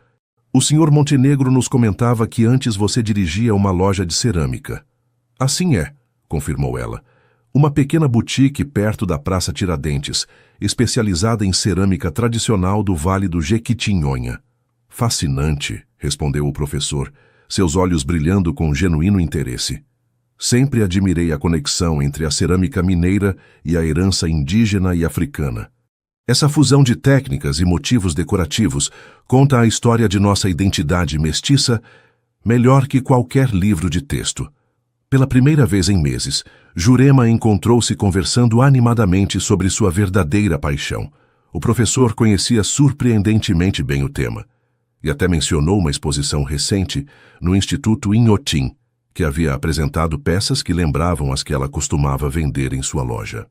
O Sr. Montenegro nos comentava que antes você dirigia uma loja de cerâmica. Assim é, confirmou ela. Uma pequena boutique perto da Praça Tiradentes, especializada em cerâmica tradicional do Vale do Jequitinhonha. Fascinante, respondeu o professor, seus olhos brilhando com genuíno interesse. Sempre admirei a conexão entre a cerâmica mineira e a herança indígena e africana. Essa fusão de técnicas e motivos decorativos conta a história de nossa identidade mestiça melhor que qualquer livro de texto. Pela primeira vez em meses, Jurema encontrou-se conversando animadamente sobre sua verdadeira paixão. O professor conhecia surpreendentemente bem o tema, e até mencionou uma exposição recente no Instituto Inhotim, que havia apresentado peças que lembravam as que ela costumava vender em sua loja.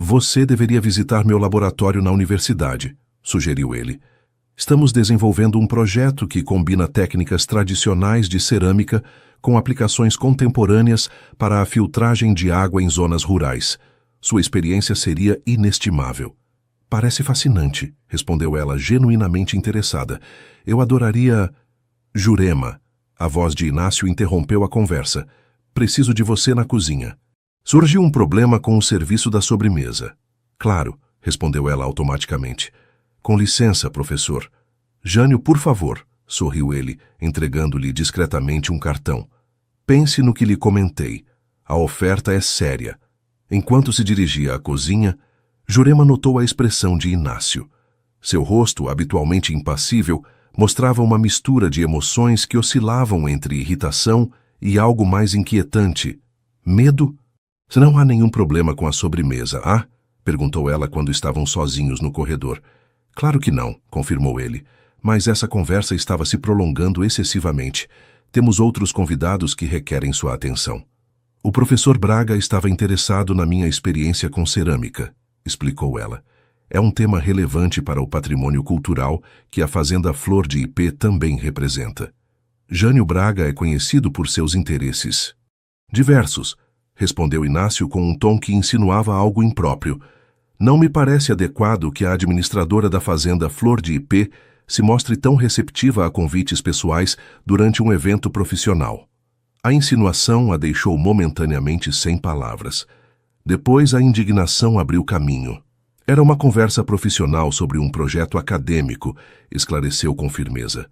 Você deveria visitar meu laboratório na universidade, sugeriu ele. Estamos desenvolvendo um projeto que combina técnicas tradicionais de cerâmica com aplicações contemporâneas para a filtragem de água em zonas rurais. Sua experiência seria inestimável. Parece fascinante, respondeu ela, genuinamente interessada. Eu adoraria... Jurema. A voz de Inácio interrompeu a conversa. Preciso de você na cozinha. Surgiu um problema com o serviço da sobremesa. Claro, respondeu ela automaticamente. Com licença, professor. Jânio, por favor, sorriu ele, entregando-lhe discretamente um cartão. Pense no que lhe comentei. A oferta é séria. Enquanto se dirigia à cozinha, Jurema notou a expressão de Inácio. Seu rosto, habitualmente impassível, mostrava uma mistura de emoções que oscilavam entre irritação e algo mais inquietante. Medo? Não há nenhum problema com a sobremesa, há? Perguntou ela quando estavam sozinhos no corredor. Claro que não, confirmou ele. Mas essa conversa estava se prolongando excessivamente. Temos outros convidados que requerem sua atenção. O professor Braga estava interessado na minha experiência com cerâmica, explicou ela. É um tema relevante para o patrimônio cultural que a Fazenda Flor de Ipê também representa. Jânio Braga é conhecido por seus interesses diversos, respondeu Inácio com um tom que insinuava algo impróprio. Não me parece adequado que a administradora da Fazenda Flor de Ipê se mostre tão receptiva a convites pessoais durante um evento profissional. A insinuação a deixou momentaneamente sem palavras. Depois a indignação abriu caminho. Era uma conversa profissional sobre um projeto acadêmico, esclareceu com firmeza.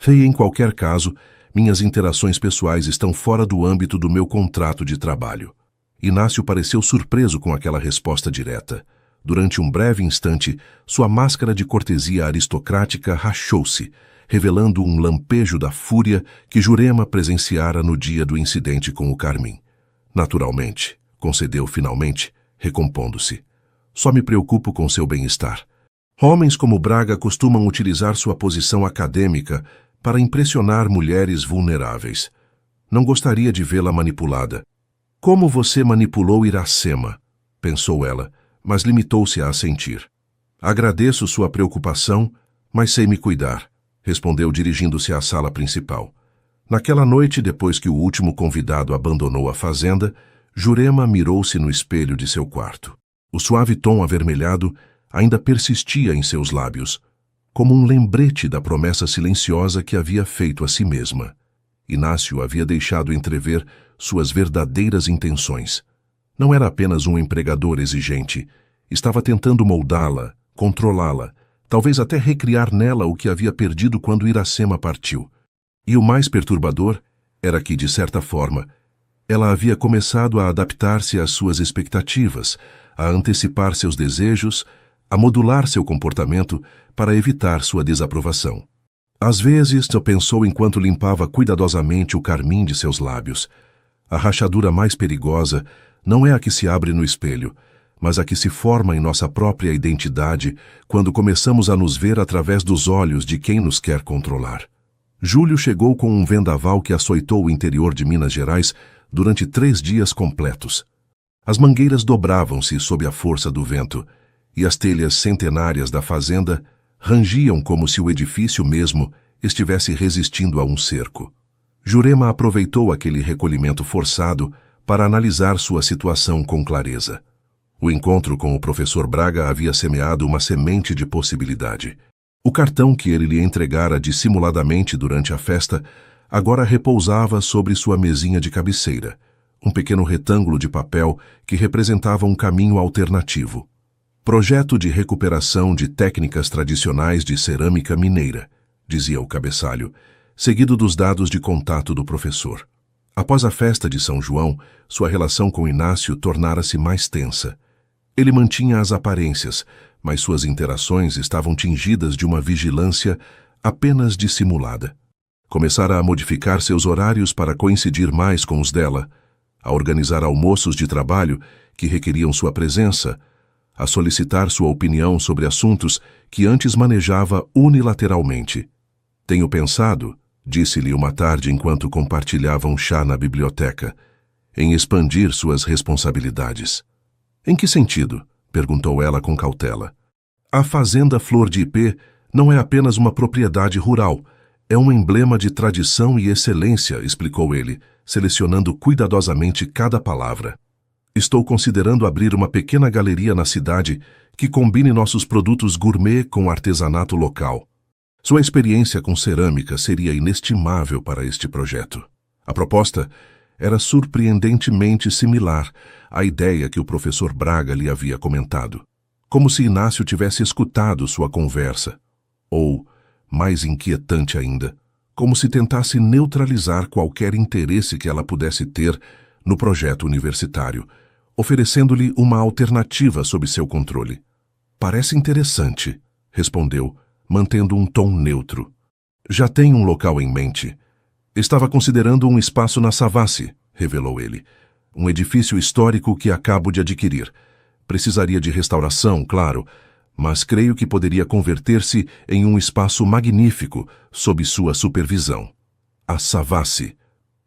Em qualquer caso, minhas interações pessoais estão fora do âmbito do meu contrato de trabalho. Inácio pareceu surpreso com aquela resposta direta. Durante um breve instante, sua máscara de cortesia aristocrática rachou-se, revelando um lampejo da fúria que Jurema presenciara no dia do incidente com o carmim. Naturalmente, concedeu finalmente, recompondo-se. Só me preocupo com seu bem-estar. Homens como Braga costumam utilizar sua posição acadêmica para impressionar mulheres vulneráveis. Não gostaria de vê-la manipulada. Como você manipulou Iracema? Pensou ela, mas limitou-se a assentir. Agradeço sua preocupação, mas sei me cuidar, respondeu dirigindo-se à sala principal. Naquela noite, depois que o último convidado abandonou a fazenda, Jurema mirou-se no espelho de seu quarto. O suave tom avermelhado ainda persistia em seus lábios, como um lembrete da promessa silenciosa que havia feito a si mesma. Inácio havia deixado entrever suas verdadeiras intenções. Não era apenas um empregador exigente. Estava tentando moldá-la, controlá-la, talvez até recriar nela o que havia perdido quando Iracema partiu. E o mais perturbador era que, de certa forma, ela havia começado a adaptar-se às suas expectativas, a antecipar seus desejos, a modular seu comportamento para evitar sua desaprovação. Às vezes, pensou enquanto limpava cuidadosamente o carmim de seus lábios. A rachadura mais perigosa não é a que se abre no espelho, mas a que se forma em nossa própria identidade quando começamos a nos ver através dos olhos de quem nos quer controlar. Júlio chegou com um vendaval que açoitou o interior de Minas Gerais durante 3 dias completos. As mangueiras dobravam-se sob a força do vento, e as telhas centenárias da fazenda rangiam como se o edifício mesmo estivesse resistindo a um cerco. Jurema aproveitou aquele recolhimento forçado para analisar sua situação com clareza. O encontro com o professor Braga havia semeado uma semente de possibilidade. O cartão que ele lhe entregara dissimuladamente durante a festa agora repousava sobre sua mesinha de cabeceira, um pequeno retângulo de papel que representava um caminho alternativo. Projeto de recuperação de técnicas tradicionais de cerâmica mineira, dizia o cabeçalho, seguido dos dados de contato do professor. Após a festa de São João, sua relação com Inácio tornara-se mais tensa. Ele mantinha as aparências, mas suas interações estavam tingidas de uma vigilância apenas dissimulada. Começara a modificar seus horários para coincidir mais com os dela, a organizar almoços de trabalho que requeriam sua presença, a solicitar sua opinião sobre assuntos que antes manejava unilateralmente. Tenho pensado, disse-lhe uma tarde enquanto compartilhavam chá na biblioteca, em expandir suas responsabilidades. Em que sentido? Perguntou ela com cautela. A fazenda Flor de Ipê não é apenas uma propriedade rural, é um emblema de tradição e excelência, explicou ele, selecionando cuidadosamente cada palavra. Estou considerando abrir uma pequena galeria na cidade que combine nossos produtos gourmet com artesanato local. Sua experiência com cerâmica seria inestimável para este projeto. A proposta era surpreendentemente similar à ideia que o professor Braga lhe havia comentado. Como se Inácio tivesse escutado sua conversa. Ou, mais inquietante ainda, como se tentasse neutralizar qualquer interesse que ela pudesse ter no projeto universitário, oferecendo-lhe uma alternativa sob seu controle. Parece interessante, respondeu, mantendo um tom neutro. Já tenho um local em mente. Estava considerando um espaço na Savassi, revelou ele. Um edifício histórico que acabo de adquirir. Precisaria de restauração, claro, mas creio que poderia converter-se em um espaço magnífico sob sua supervisão. A Savassi,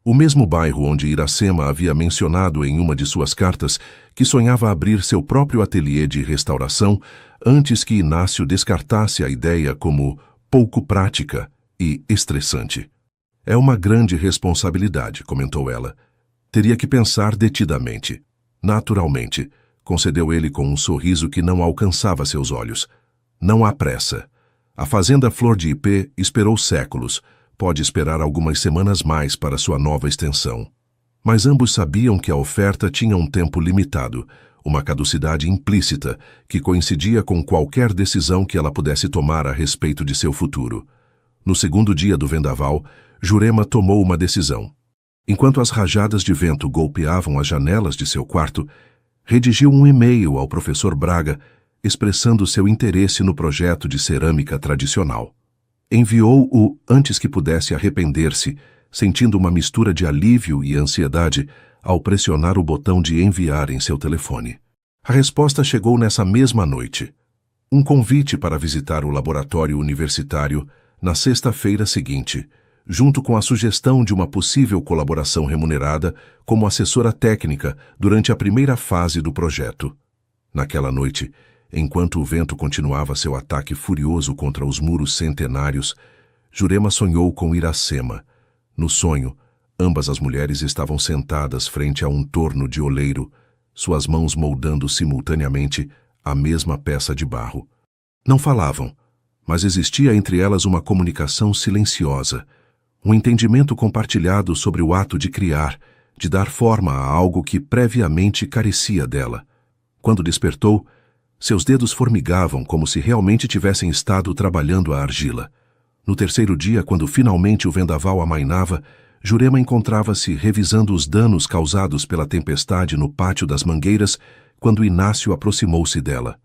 o mesmo bairro onde Iracema havia mencionado em uma de suas cartas que sonhava abrir seu próprio ateliê de restauração antes que Inácio descartasse a ideia como pouco prática e estressante. É uma grande responsabilidade, comentou ela. Teria que pensar detidamente. Naturalmente, concedeu ele com um sorriso que não alcançava seus olhos. Não há pressa. A fazenda Flor de Ipê esperou séculos. Pode esperar algumas semanas mais para sua nova extensão. Mas ambos sabiam que a oferta tinha um tempo limitado, uma caducidade implícita que coincidia com qualquer decisão que ela pudesse tomar a respeito de seu futuro. No segundo dia do vendaval, Jurema tomou uma decisão. Enquanto as rajadas de vento golpeavam as janelas de seu quarto, redigiu um e-mail ao professor Braga expressando seu interesse no projeto de cerâmica tradicional. Enviou-o antes que pudesse arrepender-se, sentindo uma mistura de alívio e ansiedade ao pressionar o botão de enviar em seu telefone. A resposta chegou nessa mesma noite. Um convite para visitar o laboratório universitário Na sexta-feira seguinte, junto com a sugestão de uma possível colaboração remunerada como assessora técnica durante a primeira fase do projeto. Naquela noite, enquanto o vento continuava seu ataque furioso contra os muros centenários, Jurema sonhou com Iracema. No sonho, ambas as mulheres estavam sentadas frente a um torno de oleiro, suas mãos moldando simultaneamente a mesma peça de barro. Não falavam, mas existia entre elas uma comunicação silenciosa, um entendimento compartilhado sobre o ato de criar, de dar forma a algo que previamente carecia dela. Quando despertou, seus dedos formigavam como se realmente tivessem estado trabalhando a argila. No terceiro dia, quando finalmente o vendaval amainava, Jurema encontrava-se revisando os danos causados pela tempestade no pátio das mangueiras, quando Inácio aproximou-se dela.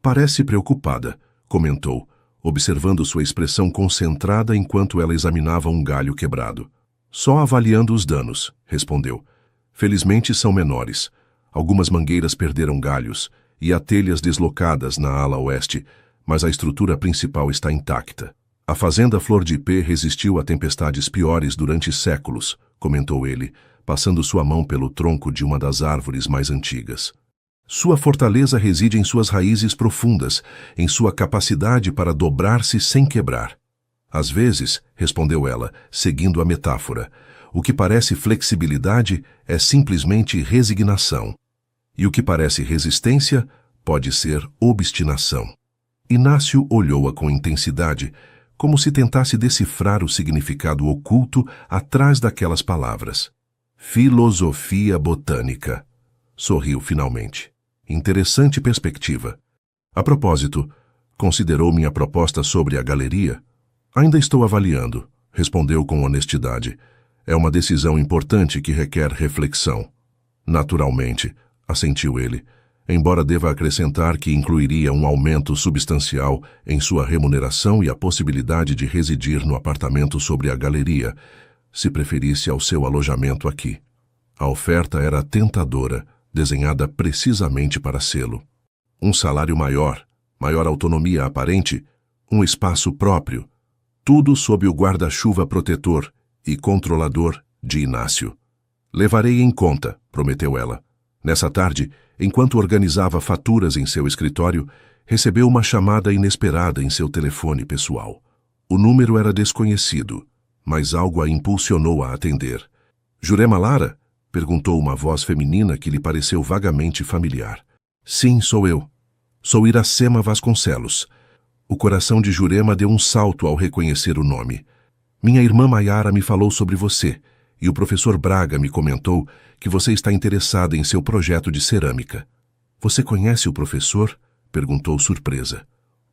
"Parece preocupada", comentou, observando sua expressão concentrada enquanto ela examinava um galho quebrado. "Só avaliando os danos", respondeu. "Felizmente são menores. Algumas mangueiras perderam galhos e há telhas deslocadas na ala oeste, mas a estrutura principal está intacta. A fazenda Flor de Ipê resistiu a tempestades piores durante séculos", comentou ele, passando sua mão pelo tronco de uma das árvores mais antigas. "Sua fortaleza reside em suas raízes profundas, em sua capacidade para dobrar-se sem quebrar." "Às vezes", respondeu ela, seguindo a metáfora, "o que parece flexibilidade é simplesmente resignação. E o que parece resistência pode ser obstinação." Inácio olhou-a com intensidade, como se tentasse decifrar o significado oculto atrás daquelas palavras. "Filosofia botânica", sorriu finalmente. "Interessante perspectiva. A propósito, considerou minha proposta sobre a galeria?" "Ainda estou avaliando", respondeu com honestidade. "É uma decisão importante que requer reflexão." "Naturalmente", assentiu ele, embora deva acrescentar que incluiria um aumento substancial em sua remuneração e a possibilidade de residir no apartamento sobre a galeria, se preferisse ao seu alojamento aqui. A oferta era tentadora, desenhada precisamente para sê-lo. Um salário maior, maior autonomia aparente, um espaço próprio, tudo sob o guarda-chuva protetor e controlador de Inácio. "Levarei em conta", prometeu ela. Nessa tarde, enquanto organizava faturas em seu escritório, recebeu uma chamada inesperada em seu telefone pessoal. O número era desconhecido, mas algo a impulsionou a atender. "Jurema Lara?", perguntou uma voz feminina que lhe pareceu vagamente familiar. "Sim, sou eu. Sou Iracema Vasconcelos." O coração de Jurema deu um salto ao reconhecer o nome. "Minha irmã Maiara me falou sobre você, e o professor Braga me comentou que você está interessada em seu projeto de cerâmica." "Você conhece o professor?", perguntou surpresa.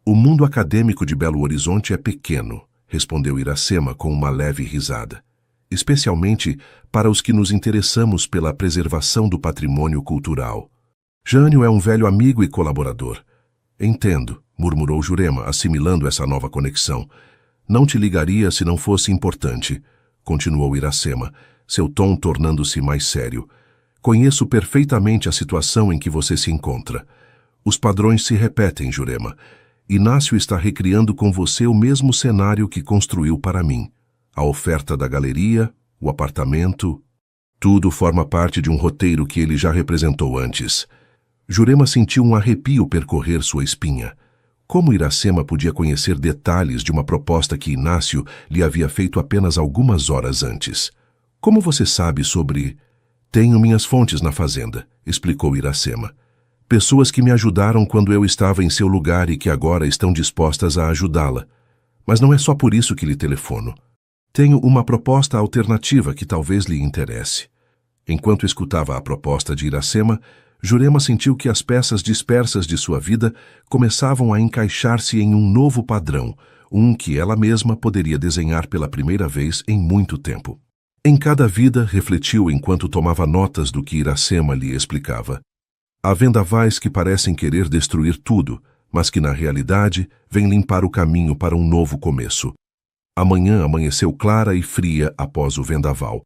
"O mundo acadêmico de Belo Horizonte é pequeno", respondeu Iracema com uma leve risada. "Especialmente para os que nos interessamos pela preservação do patrimônio cultural. Jânio é um velho amigo e colaborador." "Entendo", murmurou Jurema, assimilando essa nova conexão. "Não te ligaria se não fosse importante", continuou Iracema, seu tom tornando-se mais sério. "Conheço perfeitamente a situação em que você se encontra. Os padrões se repetem, Jurema. Inácio está recriando com você o mesmo cenário que construiu para mim. A oferta da galeria, o apartamento, tudo forma parte de um roteiro que ele já representou antes." Jurema sentiu um arrepio percorrer sua espinha. Como Iracema podia conhecer detalhes de uma proposta que Inácio lhe havia feito apenas algumas horas antes? "Como você sabe sobre..." "Tenho minhas fontes na fazenda", explicou Iracema. "Pessoas que me ajudaram quando eu estava em seu lugar e que agora estão dispostas a ajudá-la. Mas não é só por isso que lhe telefono. Tenho uma proposta alternativa que talvez lhe interesse." Enquanto escutava a proposta de Iracema, Jurema sentiu que as peças dispersas de sua vida começavam a encaixar-se em um novo padrão, um que ela mesma poderia desenhar pela primeira vez em muito tempo. Em cada vida, refletiu enquanto tomava notas do que Iracema lhe explicava. Há vendavais que parecem querer destruir tudo, mas que na realidade vêm limpar o caminho para um novo começo. A manhã amanheceu clara e fria após o vendaval.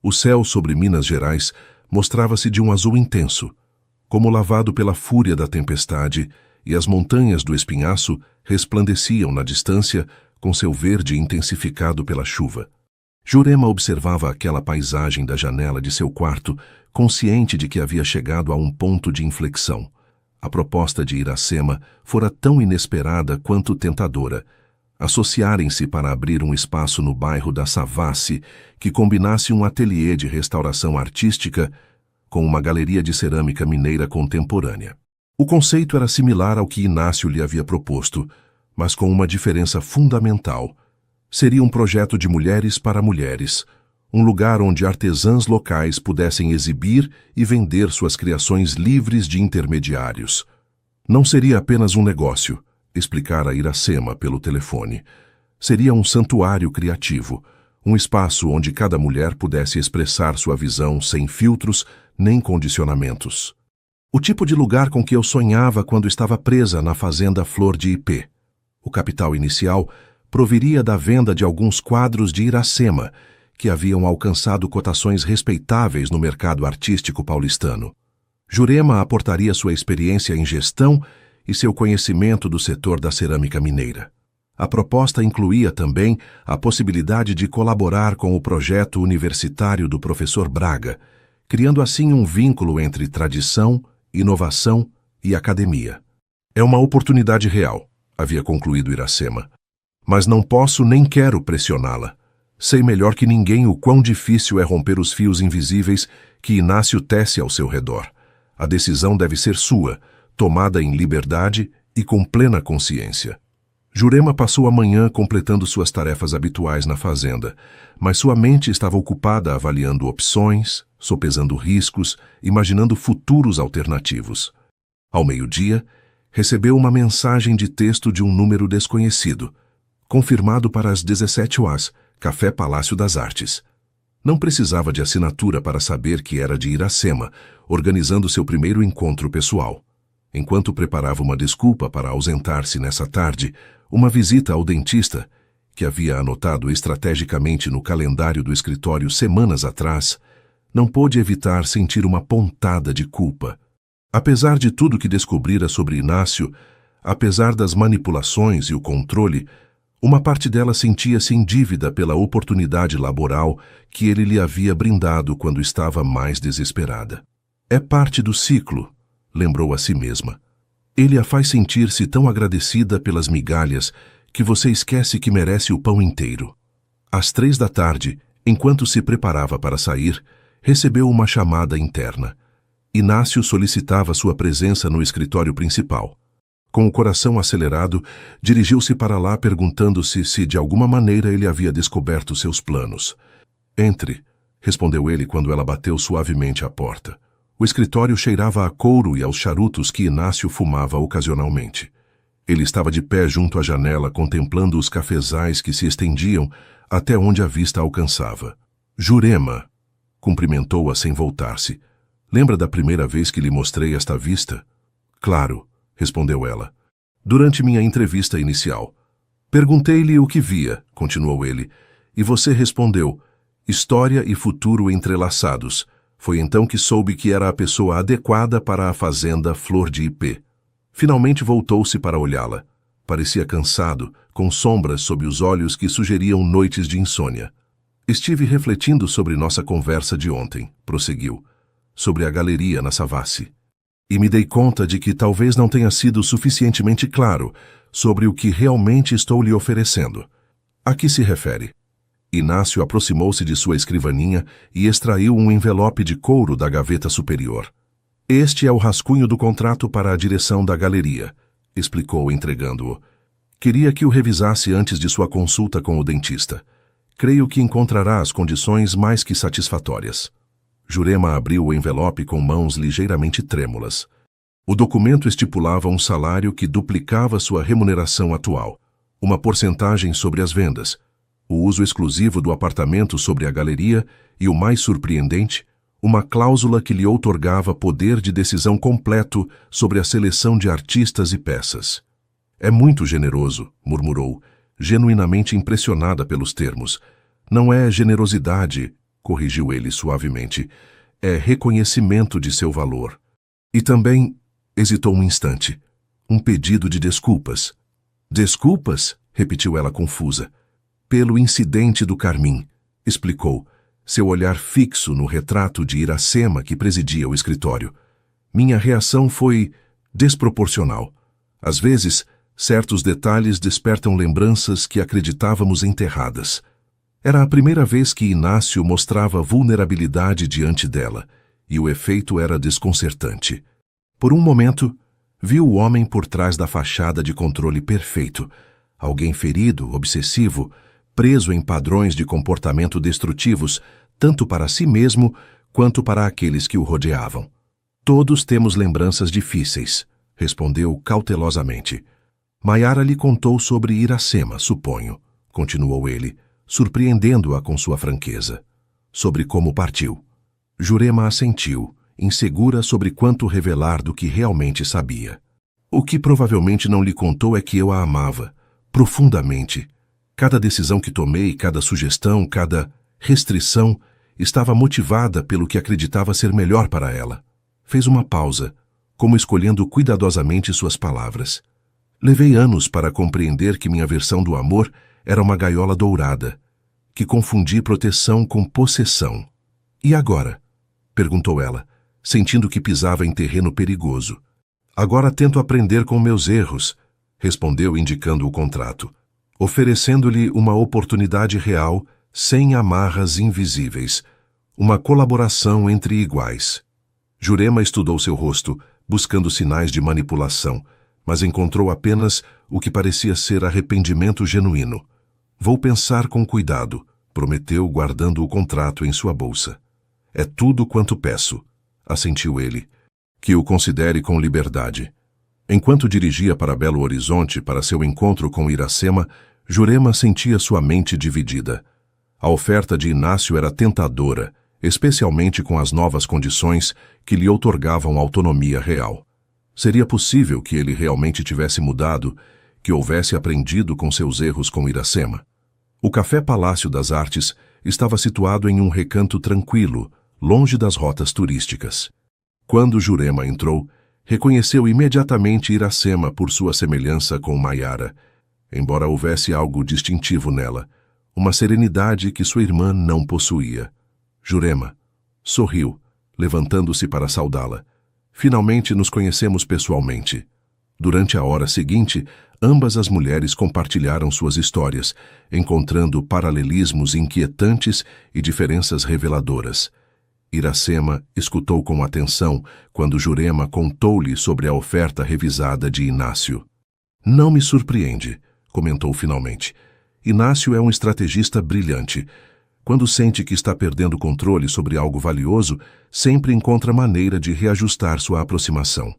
O céu sobre Minas Gerais mostrava-se de um azul intenso, como lavado pela fúria da tempestade, e as montanhas do Espinhaço resplandeciam na distância com seu verde intensificado pela chuva. Jurema observava aquela paisagem da janela de seu quarto, consciente de que havia chegado a um ponto de inflexão. A proposta de Iracema fora tão inesperada quanto tentadora. Associarem-se para abrir um espaço no bairro da Savassi que combinasse um ateliê de restauração artística com uma galeria de cerâmica mineira contemporânea. O conceito era similar ao que Inácio lhe havia proposto, mas com uma diferença fundamental. Seria um projeto de mulheres para mulheres, um lugar onde artesãs locais pudessem exibir e vender suas criações livres de intermediários. Não seria apenas um negócio, explicara Iracema pelo telefone. Seria um santuário criativo, um espaço onde cada mulher pudesse expressar sua visão sem filtros nem condicionamentos. O tipo de lugar com que eu sonhava quando estava presa na fazenda Flor de Ipê. O capital inicial proviria da venda de alguns quadros de Iracema, que haviam alcançado cotações respeitáveis no mercado artístico paulistano. Jurema aportaria sua experiência em gestão e seu conhecimento do setor da cerâmica mineira. A proposta incluía também a possibilidade de colaborar com o projeto universitário do professor Braga, criando assim um vínculo entre tradição, inovação e academia. É uma oportunidade real, havia concluído Iracema. Mas não posso nem quero pressioná-la. Sei melhor que ninguém o quão difícil é romper os fios invisíveis que Inácio tece ao seu redor. A decisão deve ser sua, tomada em liberdade e com plena consciência. Jurema passou a manhã completando suas tarefas habituais na fazenda, mas sua mente estava ocupada avaliando opções, sopesando riscos, imaginando futuros alternativos. Ao meio-dia, recebeu uma mensagem de texto de um número desconhecido, confirmado para as 17 horas, Café Palácio das Artes. Não precisava de assinatura para saber que era de Iracema, organizando seu primeiro encontro pessoal. Enquanto preparava uma desculpa para ausentar-se nessa tarde, uma visita ao dentista, que havia anotado estrategicamente no calendário do escritório semanas atrás, não pôde evitar sentir uma pontada de culpa. Apesar de tudo que descobrira sobre Inácio, apesar das manipulações e o controle, uma parte dela sentia-se em dívida pela oportunidade laboral que ele lhe havia brindado quando estava mais desesperada. É parte do ciclo, lembrou a si mesma. Ele a faz sentir-se tão agradecida pelas migalhas que você esquece que merece o pão inteiro. Às 3 da tarde, enquanto se preparava para sair, recebeu uma chamada interna. Inácio solicitava sua presença no escritório principal. Com o coração acelerado, dirigiu-se para lá perguntando-se se de alguma maneira ele havia descoberto seus planos. Entre, respondeu ele quando ela bateu suavemente à porta. O escritório cheirava a couro e aos charutos que Inácio fumava ocasionalmente. Ele estava de pé junto à janela contemplando os cafezais que se estendiam até onde a vista alcançava. Jurema, cumprimentou-a sem voltar-se. Lembra da primeira vez que lhe mostrei esta vista? Claro, respondeu ela. Durante minha entrevista inicial. Perguntei-lhe o que via, continuou ele, e você respondeu, história e futuro entrelaçados. Foi então que soube que era a pessoa adequada para a fazenda Flor de Ipê. Finalmente voltou-se para olhá-la. Parecia cansado, com sombras sob os olhos que sugeriam noites de insônia. Estive refletindo sobre nossa conversa de ontem, prosseguiu, sobre a galeria na Savassi. E me dei conta de que talvez não tenha sido suficientemente claro sobre o que realmente estou lhe oferecendo. A que se refere? Inácio aproximou-se de sua escrivaninha e extraiu um envelope de couro da gaveta superior. Este é o rascunho do contrato para a direção da galeria, explicou entregando-o. Queria que o revisasse antes de sua consulta com o dentista. Creio que encontrará as condições mais que satisfatórias. Jurema abriu o envelope com mãos ligeiramente trêmulas. O documento estipulava um salário que duplicava sua remuneração atual, uma porcentagem sobre as vendas, o uso exclusivo do apartamento sobre a galeria e, o mais surpreendente, uma cláusula que lhe outorgava poder de decisão completo sobre a seleção de artistas e peças. É muito generoso, murmurou, genuinamente impressionada pelos termos. Não é generosidade, corrigiu ele suavemente, é reconhecimento de seu valor. E também, hesitou um instante, um pedido de desculpas. Desculpas? repetiu ela confusa. Pelo incidente do carmim, explicou, seu olhar fixo no retrato de Iracema que presidia o escritório. Minha reação foi desproporcional. Às vezes, certos detalhes despertam lembranças que acreditávamos enterradas. Era a primeira vez que Inácio mostrava vulnerabilidade diante dela, e o efeito era desconcertante. Por um momento, viu o homem por trás da fachada de controle perfeito, alguém ferido, obsessivo, preso em padrões de comportamento destrutivos, tanto para si mesmo quanto para aqueles que o rodeavam. Todos temos lembranças difíceis, respondeu cautelosamente. Maiara lhe contou sobre Iracema, suponho, continuou ele, surpreendendo-a com sua franqueza. Sobre como partiu. Jurema assentiu, insegura sobre quanto revelar do que realmente sabia. O que provavelmente não lhe contou é que eu a amava, profundamente. Cada decisão que tomei, cada sugestão, cada restrição estava motivada pelo que acreditava ser melhor para ela. Fez uma pausa, como escolhendo cuidadosamente suas palavras. Levei anos para compreender que minha versão do amor era uma gaiola dourada, que confundi proteção com possessão. E agora? Perguntou ela, sentindo que pisava em terreno perigoso. Agora tento aprender com meus erros, respondeu indicando o contrato, oferecendo-lhe uma oportunidade real, sem amarras invisíveis, uma colaboração entre iguais. Jurema estudou seu rosto, buscando sinais de manipulação, mas encontrou apenas o que parecia ser arrependimento genuíno. Vou pensar com cuidado, prometeu, guardando o contrato em sua bolsa. É tudo quanto peço, assentiu ele. Que o considere com liberdade. Enquanto dirigia para Belo Horizonte para seu encontro com Iracema, Jurema sentia sua mente dividida. A oferta de Inácio era tentadora, especialmente com as novas condições que lhe outorgavam autonomia real. Seria possível que ele realmente tivesse mudado, que houvesse aprendido com seus erros com Iracema? O Café Palácio das Artes estava situado em um recanto tranquilo, longe das rotas turísticas. Quando Jurema entrou, reconheceu imediatamente Iracema por sua semelhança com Maiara, embora houvesse algo distintivo nela, uma serenidade que sua irmã não possuía. Jurema sorriu, levantando-se para saudá-la. Finalmente nos conhecemos pessoalmente. Durante a hora seguinte, ambas as mulheres compartilharam suas histórias, encontrando paralelismos inquietantes e diferenças reveladoras. Iracema escutou com atenção quando Jurema contou-lhe sobre a oferta revisada de Inácio. Não me surpreende, comentou finalmente. Inácio é um estrategista brilhante. Quando sente que está perdendo controle sobre algo valioso, sempre encontra maneira de reajustar sua aproximação.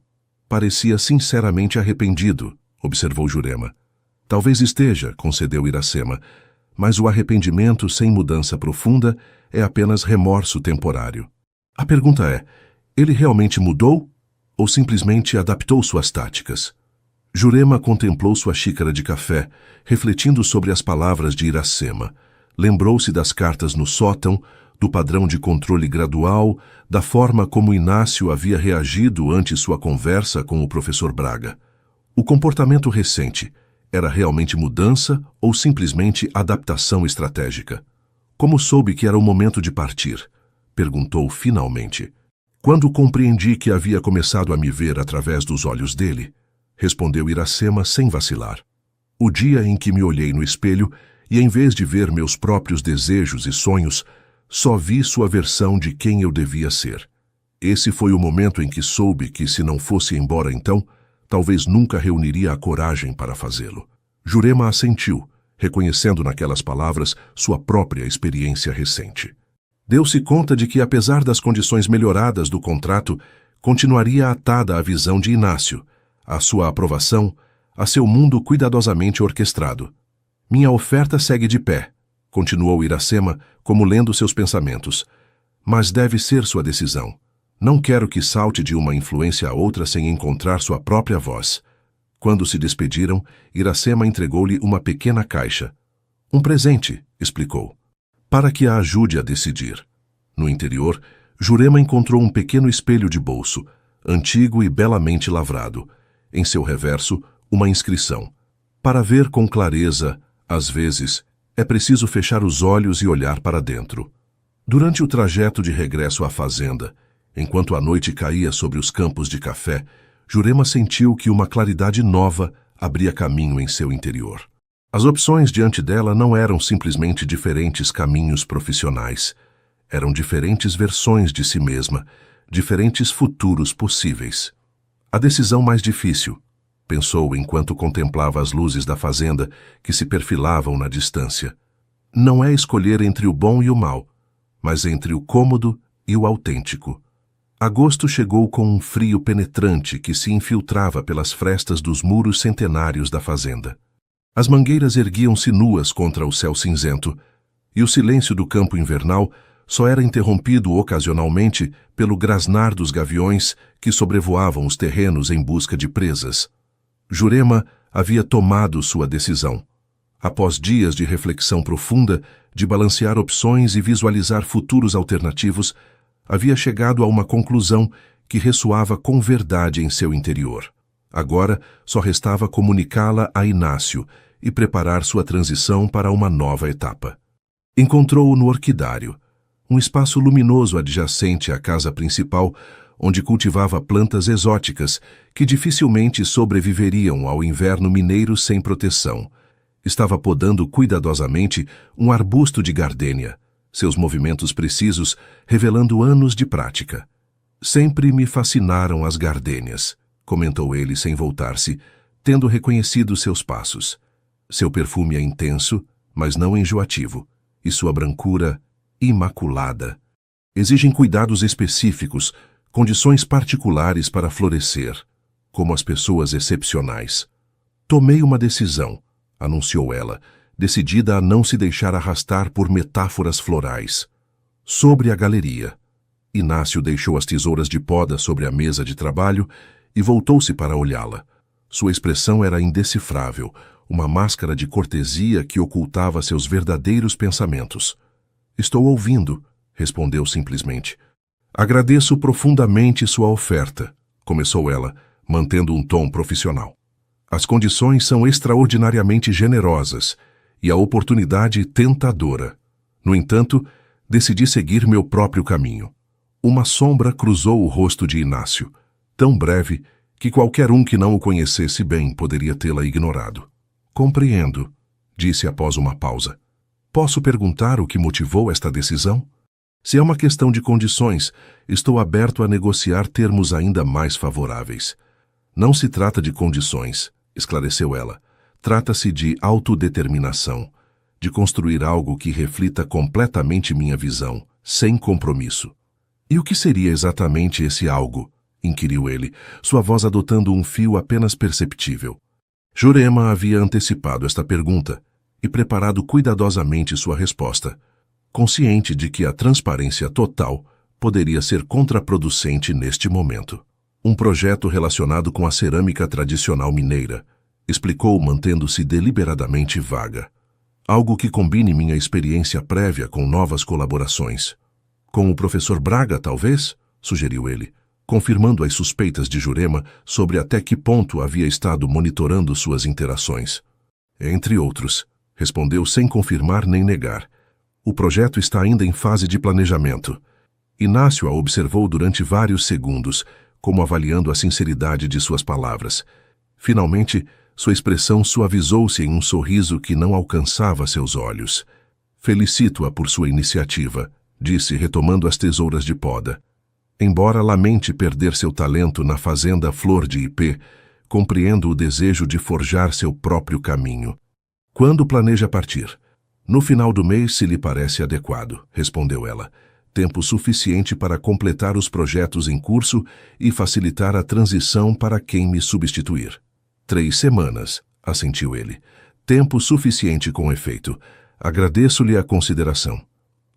Parecia sinceramente arrependido, observou Jurema. Talvez esteja, concedeu Iracema, mas o arrependimento sem mudança profunda é apenas remorso temporário. A pergunta é, ele realmente mudou ou simplesmente adaptou suas táticas? Jurema contemplou sua xícara de café, refletindo sobre as palavras de Iracema. Lembrou-se das cartas no sótão, do padrão de controle gradual, da forma como Inácio havia reagido ante sua conversa com o professor Braga. O comportamento recente era realmente mudança ou simplesmente adaptação estratégica? Como soube que era o momento de partir? Perguntou finalmente. Quando compreendi que havia começado a me ver através dos olhos dele, respondeu Iracema sem vacilar. O dia em que me olhei no espelho e, em vez de ver meus próprios desejos e sonhos, só vi sua versão de quem eu devia ser. Esse foi o momento em que soube que, se não fosse embora então, talvez nunca reuniria a coragem para fazê-lo. Jurema assentiu, reconhecendo naquelas palavras sua própria experiência recente. Deu-se conta de que, apesar das condições melhoradas do contrato, continuaria atada à visão de Inácio, à sua aprovação, a seu mundo cuidadosamente orquestrado. Minha oferta segue de pé, continuou Iracema, como lendo seus pensamentos. Mas deve ser sua decisão. Não quero que salte de uma influência a outra sem encontrar sua própria voz. Quando se despediram, Iracema entregou-lhe uma pequena caixa. Um presente, explicou, para que a ajude a decidir. No interior, Jurema encontrou um pequeno espelho de bolso, antigo e belamente lavrado. Em seu reverso, uma inscrição. Para ver com clareza, às vezes, é preciso fechar os olhos e olhar para dentro. Durante o trajeto de regresso à fazenda, enquanto a noite caía sobre os campos de café, Jurema sentiu que uma claridade nova abria caminho em seu interior. As opções diante dela não eram simplesmente diferentes caminhos profissionais. Eram diferentes versões de si mesma, diferentes futuros possíveis. A decisão mais difícil, pensou enquanto contemplava as luzes da fazenda que se perfilavam na distância, não é escolher entre o bom e o mal, mas entre o cômodo e o autêntico. Agosto chegou com um frio penetrante que se infiltrava pelas frestas dos muros centenários da fazenda. As mangueiras erguiam-se nuas contra o céu cinzento, e o silêncio do campo invernal só era interrompido ocasionalmente pelo grasnar dos gaviões que sobrevoavam os terrenos em busca de presas. Jurema havia tomado sua decisão. Após dias de reflexão profunda, de balancear opções e visualizar futuros alternativos, havia chegado a uma conclusão que ressoava com verdade em seu interior. Agora só restava comunicá-la a Inácio e preparar sua transição para uma nova etapa. Encontrou-o no orquidário, um espaço luminoso adjacente à casa principal, onde cultivava plantas exóticas que dificilmente sobreviveriam ao inverno mineiro sem proteção. Estava podando cuidadosamente um arbusto de gardênia, seus movimentos precisos revelando anos de prática. Sempre me fascinaram as gardênias, comentou ele sem voltar-se, tendo reconhecido seus passos. Seu perfume é intenso, mas não enjoativo, e sua brancura imaculada. Exigem cuidados específicos, condições particulares para florescer, como as pessoas excepcionais. Tomei uma decisão, anunciou ela, decidida a não se deixar arrastar por metáforas florais. Sobre a galeria. Inácio deixou as tesouras de poda sobre a mesa de trabalho e voltou-se para olhá-la. Sua expressão era indecifrável, uma máscara de cortesia que ocultava seus verdadeiros pensamentos. Estou ouvindo, respondeu simplesmente. Agradeço profundamente sua oferta, começou ela, mantendo um tom profissional. As condições são extraordinariamente generosas e a oportunidade tentadora. No entanto, decidi seguir meu próprio caminho. Uma sombra cruzou o rosto de Inácio, tão breve que qualquer um que não o conhecesse bem poderia tê-la ignorado. Compreendo, disse após uma pausa. Posso perguntar o que motivou esta decisão? Se é uma questão de condições, estou aberto a negociar termos ainda mais favoráveis. Não se trata de condições, esclareceu ela. Trata-se de autodeterminação, de construir algo que reflita completamente minha visão, sem compromisso. E o que seria exatamente esse algo? Inquiriu ele, sua voz adotando um fio apenas perceptível. Jurema havia antecipado esta pergunta e preparado cuidadosamente sua resposta, consciente de que a transparência total poderia ser contraproducente neste momento. Um projeto relacionado com a cerâmica tradicional mineira, explicou mantendo-se deliberadamente vaga. Algo que combine minha experiência prévia com novas colaborações. Com o professor Braga, talvez? Sugeriu ele, confirmando as suspeitas de Jurema sobre até que ponto havia estado monitorando suas interações. Entre outros, respondeu sem confirmar nem negar. O projeto está ainda em fase de planejamento. Inácio a observou durante vários segundos, como avaliando a sinceridade de suas palavras. Finalmente, sua expressão suavizou-se em um sorriso que não alcançava seus olhos. Felicito-a por sua iniciativa, disse retomando as tesouras de poda. Embora lamente perder seu talento na fazenda Flor de Ipê, compreendo o desejo de forjar seu próprio caminho. Quando planeja partir? No final do mês, se lhe parece adequado, respondeu ela. Tempo suficiente para completar os projetos em curso e facilitar a transição para quem me substituir. 3 semanas, assentiu ele. Tempo suficiente com efeito. Agradeço-lhe a consideração.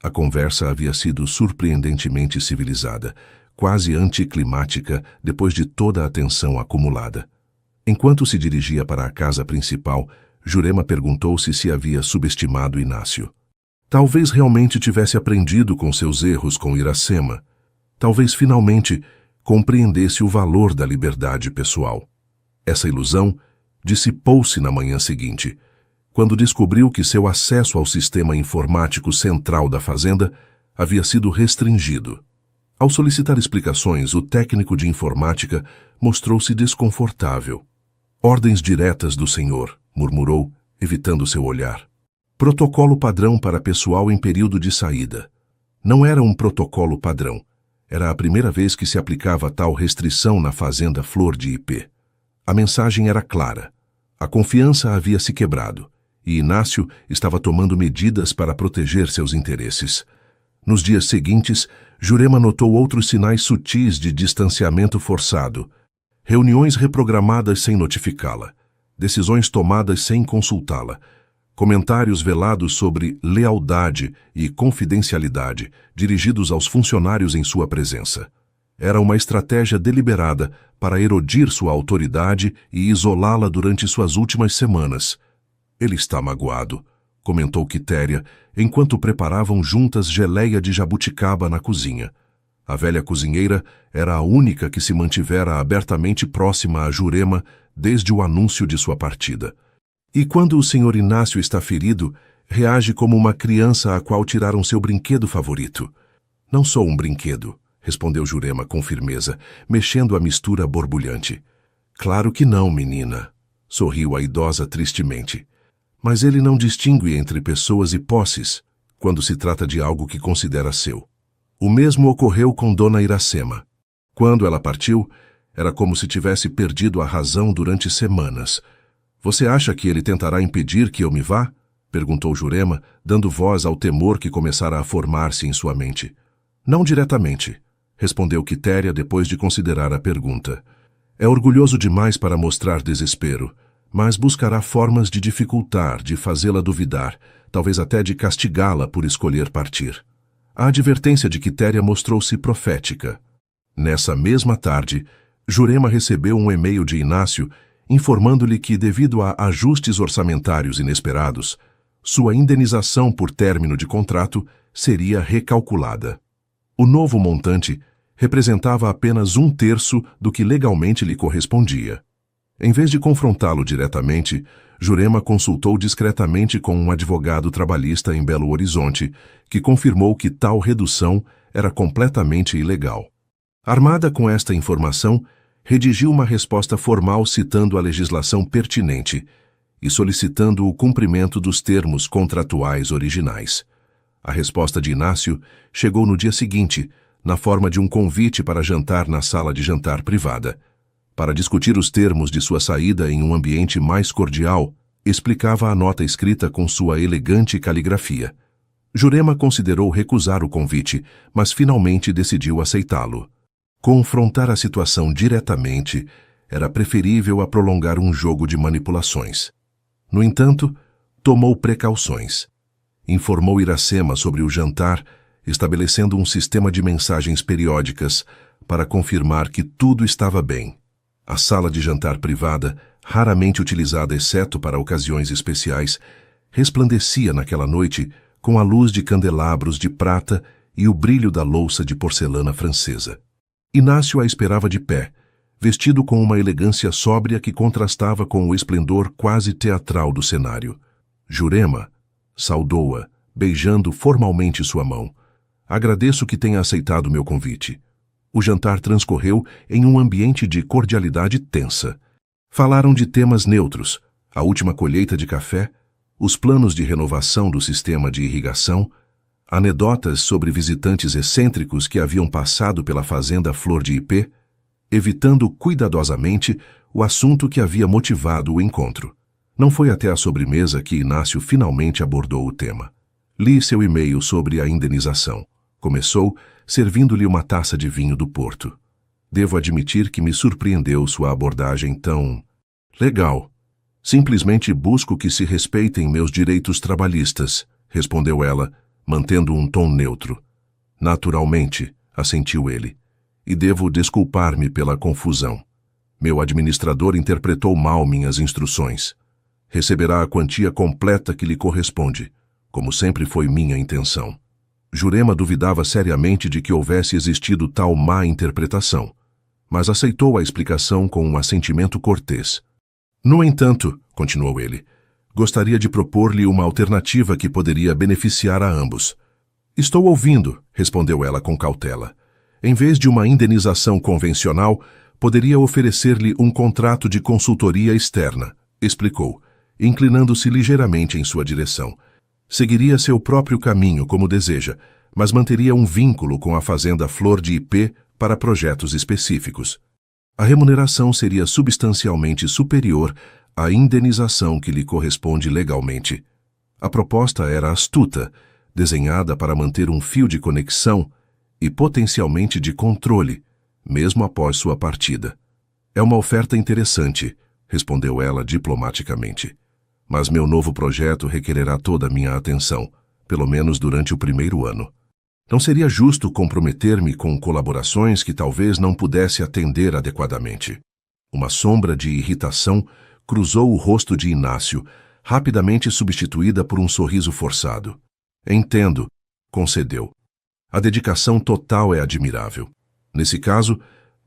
A conversa havia sido surpreendentemente civilizada, quase anticlimática depois de toda a tensão acumulada. Enquanto se dirigia para a casa principal, Jurema perguntou-se se havia subestimado Inácio. Talvez realmente tivesse aprendido com seus erros com Iracema. Talvez finalmente compreendesse o valor da liberdade pessoal. Essa ilusão, dissipou-se na manhã seguinte, quando descobriu que seu acesso ao sistema informático central da fazenda havia sido restringido. Ao solicitar explicações, o técnico de informática mostrou-se desconfortável. Ordens diretas do senhor, murmurou, evitando seu olhar. Protocolo padrão para pessoal em período de saída. Não era um protocolo padrão. Era a primeira vez que se aplicava tal restrição na fazenda Flor de Ipê. A mensagem era clara. A confiança havia se quebrado, e Inácio estava tomando medidas para proteger seus interesses. Nos dias seguintes, Jurema notou outros sinais sutis de distanciamento forçado. Reuniões reprogramadas sem notificá-la. Decisões tomadas sem consultá-la. Comentários velados sobre lealdade e confidencialidade dirigidos aos funcionários em sua presença. Era uma estratégia deliberada para erodir sua autoridade e isolá-la durante suas últimas semanas. Ele está magoado, comentou Quitéria, enquanto preparavam juntas geleia de jabuticaba na cozinha. A velha cozinheira era a única que se mantivera abertamente próxima a Jurema desde o anúncio de sua partida. E quando o senhor Inácio está ferido, reage como uma criança a qual tiraram seu brinquedo favorito. Não sou um brinquedo, respondeu Jurema com firmeza, mexendo a mistura borbulhante. Claro que não, menina, sorriu a idosa tristemente. Mas ele não distingue entre pessoas e posses, quando se trata de algo que considera seu. O mesmo ocorreu com Dona Iracema. Quando ela partiu, era como se tivesse perdido a razão durante semanas. Você acha que ele tentará impedir que eu me vá? Perguntou Jurema, dando voz ao temor que começara a formar-se em sua mente. Não diretamente, respondeu Quitéria depois de considerar a pergunta. É orgulhoso demais para mostrar desespero, mas buscará formas de dificultar, de fazê-la duvidar, talvez até de castigá-la por escolher partir. A advertência de Quitéria mostrou-se profética. Nessa mesma tarde, Jurema recebeu um e-mail de Inácio informando-lhe que, devido a ajustes orçamentários inesperados, sua indenização por término de contrato seria recalculada. O novo montante representava apenas 1/3 do que legalmente lhe correspondia. Em vez de confrontá-lo diretamente, Jurema consultou discretamente com um advogado trabalhista em Belo Horizonte, que confirmou que tal redução era completamente ilegal. Armada com esta informação, redigiu uma resposta formal citando a legislação pertinente e solicitando o cumprimento dos termos contratuais originais. A resposta de Inácio chegou no dia seguinte, na forma de um convite para jantar na sala de jantar privada. Para discutir os termos de sua saída em um ambiente mais cordial, explicava a nota escrita com sua elegante caligrafia. Jurema considerou recusar o convite, mas finalmente decidiu aceitá-lo. Confrontar a situação diretamente era preferível a prolongar um jogo de manipulações. No entanto, tomou precauções. Informou Iracema sobre o jantar, estabelecendo um sistema de mensagens periódicas para confirmar que tudo estava bem. A sala de jantar privada, raramente utilizada exceto para ocasiões especiais, resplandecia naquela noite com a luz de candelabros de prata e o brilho da louça de porcelana francesa. Inácio a esperava de pé, vestido com uma elegância sóbria que contrastava com o esplendor quase teatral do cenário. Jurema saudou-a, beijando formalmente sua mão. Agradeço que tenha aceitado meu convite. O jantar transcorreu em um ambiente de cordialidade tensa. Falaram de temas neutros, a última colheita de café, os planos de renovação do sistema de irrigação, anedotas sobre visitantes excêntricos que haviam passado pela fazenda Flor de Ipê, evitando cuidadosamente o assunto que havia motivado o encontro. Não foi até a sobremesa que Inácio finalmente abordou o tema. Li seu e-mail sobre a indenização. Começou, servindo-lhe uma taça de vinho do Porto. Devo admitir que me surpreendeu sua abordagem tão... legal. Simplesmente busco que se respeitem meus direitos trabalhistas, respondeu ela, mantendo um tom neutro. Naturalmente, assentiu ele. E devo desculpar-me pela confusão. Meu administrador interpretou mal minhas instruções. Receberá a quantia completa que lhe corresponde, como sempre foi minha intenção. Jurema duvidava seriamente de que houvesse existido tal má interpretação, mas aceitou a explicação com um assentimento cortês. No entanto, continuou ele, gostaria de propor-lhe uma alternativa que poderia beneficiar a ambos. Estou ouvindo, respondeu ela com cautela. Em vez de uma indenização convencional, poderia oferecer-lhe um contrato de consultoria externa, explicou, inclinando-se ligeiramente em sua direção. Seguiria seu próprio caminho, como deseja, mas manteria um vínculo com a fazenda Flor de Ipê para projetos específicos. A remuneração seria substancialmente superior à indenização que lhe corresponde legalmente. A proposta era astuta, desenhada para manter um fio de conexão e potencialmente de controle, mesmo após sua partida. É uma oferta interessante, respondeu ela diplomaticamente. Mas meu novo projeto requererá toda a minha atenção, pelo menos durante o primeiro ano. Não seria justo comprometer-me com colaborações que talvez não pudesse atender adequadamente. Uma sombra de irritação cruzou o rosto de Inácio, rapidamente substituída por um sorriso forçado. Entendo, concedeu. A dedicação total é admirável. Nesse caso,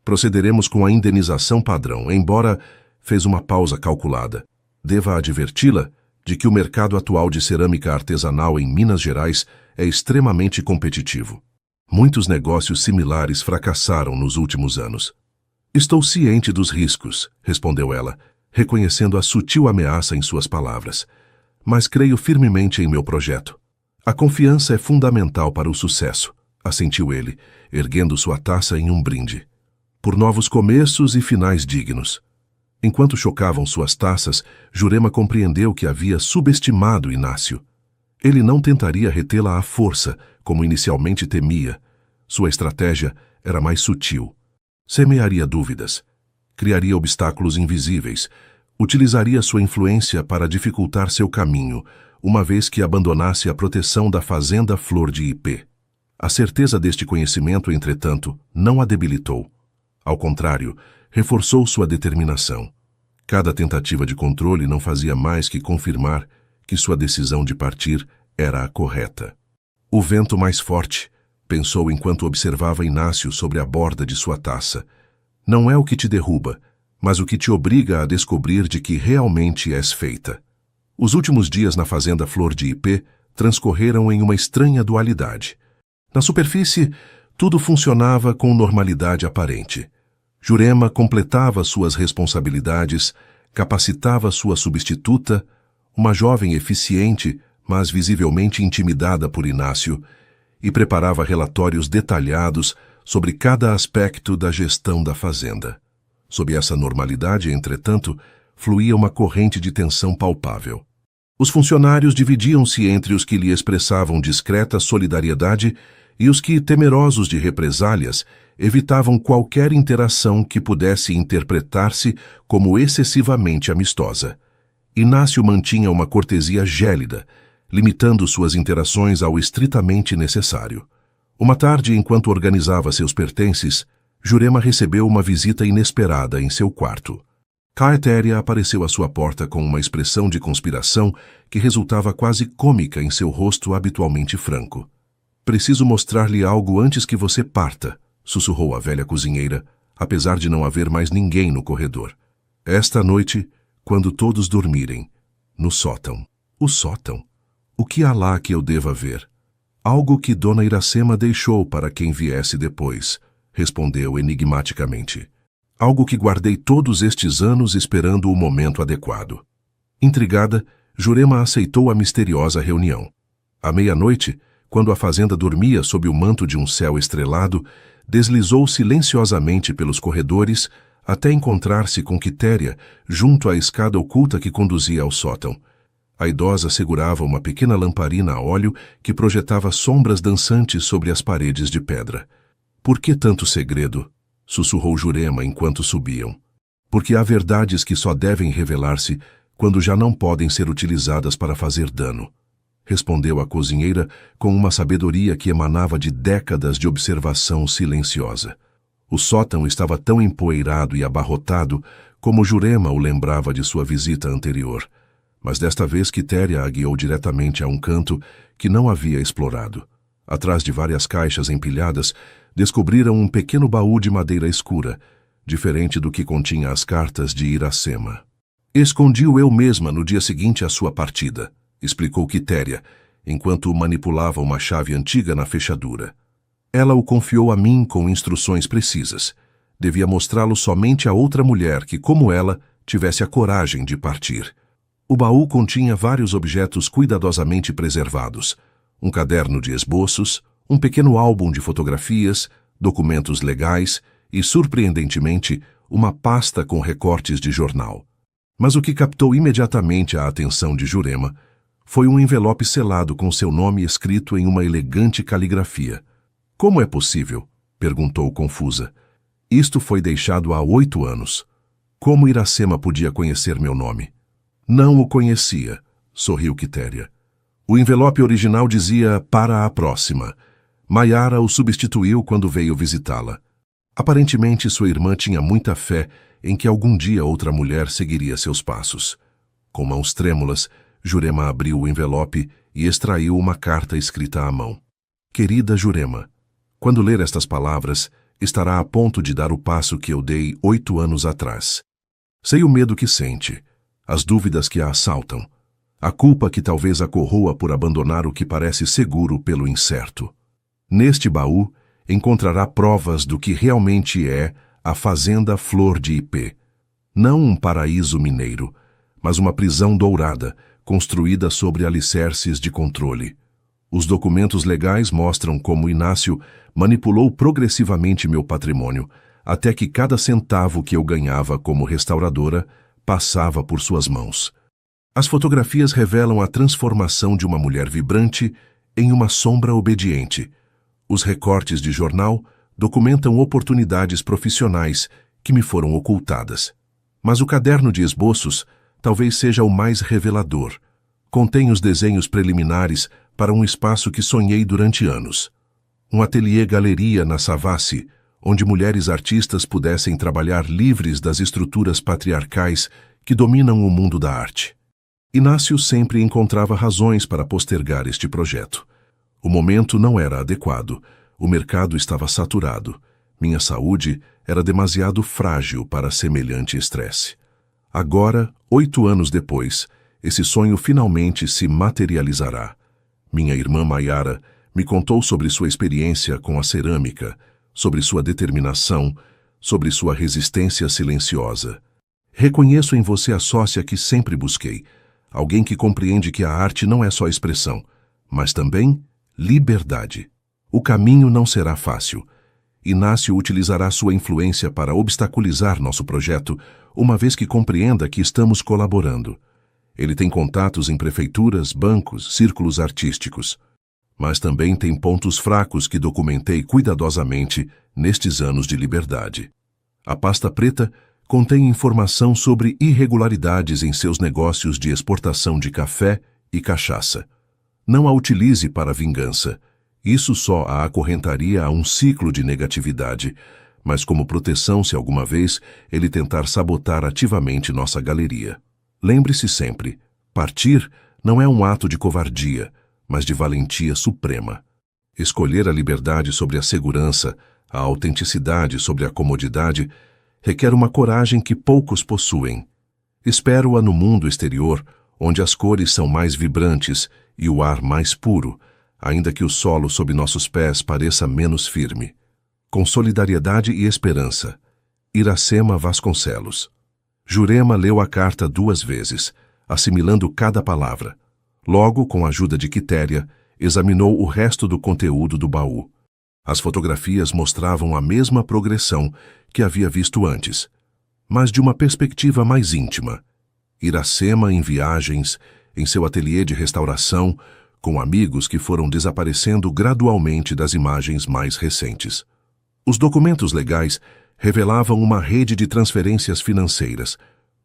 procederemos com a indenização padrão, embora, fez uma pausa calculada. Deva adverti-la de que o mercado atual de cerâmica artesanal em Minas Gerais é extremamente competitivo. Muitos negócios similares fracassaram nos últimos anos. Estou ciente dos riscos, respondeu ela, reconhecendo a sutil ameaça em suas palavras. Mas creio firmemente em meu projeto. A confiança é fundamental para o sucesso, assentiu ele, erguendo sua taça em um brinde. Por novos começos e finais dignos. Enquanto chocavam suas taças, Jurema compreendeu que havia subestimado Inácio. Ele não tentaria retê-la à força, como inicialmente temia. Sua estratégia era mais sutil. Semearia dúvidas. Criaria obstáculos invisíveis. Utilizaria sua influência para dificultar seu caminho, uma vez que abandonasse a proteção da fazenda Flor de Ipê. A certeza deste conhecimento, entretanto, não a debilitou. Ao contrário, reforçou sua determinação. Cada tentativa de controle não fazia mais que confirmar que sua decisão de partir era a correta. O vento mais forte, pensou enquanto observava Inácio sobre a borda de sua taça. Não é o que te derruba, mas o que te obriga a descobrir de que realmente és feita. Os últimos dias na fazenda Flor de Ipê transcorreram em uma estranha dualidade. Na superfície, tudo funcionava com normalidade aparente. Jurema completava suas responsabilidades, capacitava sua substituta, uma jovem eficiente, mas visivelmente intimidada por Inácio, e preparava relatórios detalhados sobre cada aspecto da gestão da fazenda. Sob essa normalidade, entretanto, fluía uma corrente de tensão palpável. Os funcionários dividiam-se entre os que lhe expressavam discreta solidariedade e os que, temerosos de represálias, evitavam qualquer interação que pudesse interpretar-se como excessivamente amistosa. Inácio mantinha uma cortesia gélida, limitando suas interações ao estritamente necessário. Uma tarde, enquanto organizava seus pertences, Jurema recebeu uma visita inesperada em seu quarto. Caetéria apareceu à sua porta com uma expressão de conspiração que resultava quase cômica em seu rosto habitualmente franco. Preciso mostrar-lhe algo antes que você parta, sussurrou a velha cozinheira, apesar de não haver mais ninguém no corredor. Esta noite, quando todos dormirem, no sótão. O sótão? O que há lá que eu deva ver? Algo que Dona Iracema deixou para quem viesse depois, respondeu enigmaticamente. Algo que guardei todos estes anos esperando o momento adequado. Intrigada, Jurema aceitou a misteriosa reunião. À meia-noite, quando a fazenda dormia sob o manto de um céu estrelado, deslizou silenciosamente pelos corredores até encontrar-se com Quitéria junto à escada oculta que conduzia ao sótão. A idosa segurava uma pequena lamparina a óleo que projetava sombras dançantes sobre as paredes de pedra. Por que tanto segredo? Sussurrou Jurema enquanto subiam. Porque há verdades que só devem revelar-se quando já não podem ser utilizadas para fazer dano. Respondeu a cozinheira com uma sabedoria que emanava de décadas de observação silenciosa. O sótão estava tão empoeirado e abarrotado como Jurema o lembrava de sua visita anterior. Mas desta vez Quitéria a guiou diretamente a um canto que não havia explorado. Atrás de várias caixas empilhadas, descobriram um pequeno baú de madeira escura, diferente do que continha as cartas de Iracema. Escondi-o eu mesma no dia seguinte à sua partida, explicou Quitéria, enquanto manipulava uma chave antiga na fechadura. Ela o confiou a mim com instruções precisas. Devia mostrá-lo somente a outra mulher que, como ela, tivesse a coragem de partir. O baú continha vários objetos cuidadosamente preservados. Um caderno de esboços, um pequeno álbum de fotografias, documentos legais e, surpreendentemente, uma pasta com recortes de jornal. Mas o que captou imediatamente a atenção de Jurema foi um envelope selado com seu nome escrito em uma elegante caligrafia. Como é possível? Perguntou confusa. Isto foi deixado há 8 anos. Como Iracema podia conhecer meu nome? Não o conhecia, sorriu Quitéria. O envelope original dizia para a próxima. Maiara o substituiu quando veio visitá-la. Aparentemente sua irmã tinha muita fé em que algum dia outra mulher seguiria seus passos. Com mãos trêmulas, Jurema abriu o envelope e extraiu uma carta escrita à mão. Querida Jurema, quando ler estas palavras, estará a ponto de dar o passo que eu dei 8 anos atrás. Sei o medo que sente, as dúvidas que a assaltam, a culpa que talvez a corroa por abandonar o que parece seguro pelo incerto. Neste baú, encontrará provas do que realmente é a Fazenda Flor de Ipê. Não um paraíso mineiro, mas uma prisão dourada, construída sobre alicerces de controle. Os documentos legais mostram como Inácio manipulou progressivamente meu patrimônio, até que cada centavo que eu ganhava como restauradora passava por suas mãos. As fotografias revelam a transformação de uma mulher vibrante em uma sombra obediente. Os recortes de jornal documentam oportunidades profissionais que me foram ocultadas. Mas o caderno de esboços talvez seja o mais revelador. Contém os desenhos preliminares para um espaço que sonhei durante anos. Um ateliê-galeria na Savassi, onde mulheres artistas pudessem trabalhar livres das estruturas patriarcais que dominam o mundo da arte. Inácio sempre encontrava razões para postergar este projeto. O momento não era adequado, o mercado estava saturado, minha saúde era demasiado frágil para semelhante estresse. Agora, 8 anos depois, esse sonho finalmente se materializará. Minha irmã Maiara me contou sobre sua experiência com a cerâmica, sobre sua determinação, sobre sua resistência silenciosa. Reconheço em você a sócia que sempre busquei, alguém que compreende que a arte não é só expressão, mas também liberdade. O caminho não será fácil. Inácio utilizará sua influência para obstaculizar nosso projeto, uma vez que compreenda que estamos colaborando. Ele tem contatos em prefeituras, bancos, círculos artísticos. Mas também tem pontos fracos que documentei cuidadosamente nestes anos de liberdade. A pasta preta contém informação sobre irregularidades em seus negócios de exportação de café e cachaça. Não a utilize para vingança. Isso só a acorrentaria a um ciclo de negatividade, mas como proteção se alguma vez ele tentar sabotar ativamente nossa galeria. Lembre-se sempre, partir não é um ato de covardia, mas de valentia suprema. Escolher a liberdade sobre a segurança, a autenticidade sobre a comodidade, requer uma coragem que poucos possuem. Espero-a no mundo exterior, onde as cores são mais vibrantes e o ar mais puro, ainda que o solo sob nossos pés pareça menos firme. Com solidariedade e esperança. Iracema Vasconcelos. Jurema leu a carta 2 vezes, assimilando cada palavra. Logo, com a ajuda de Quitéria, examinou o resto do conteúdo do baú. As fotografias mostravam a mesma progressão que havia visto antes, mas de uma perspectiva mais íntima. Iracema em viagens, em seu ateliê de restauração, com amigos que foram desaparecendo gradualmente das imagens mais recentes. Os documentos legais revelavam uma rede de transferências financeiras,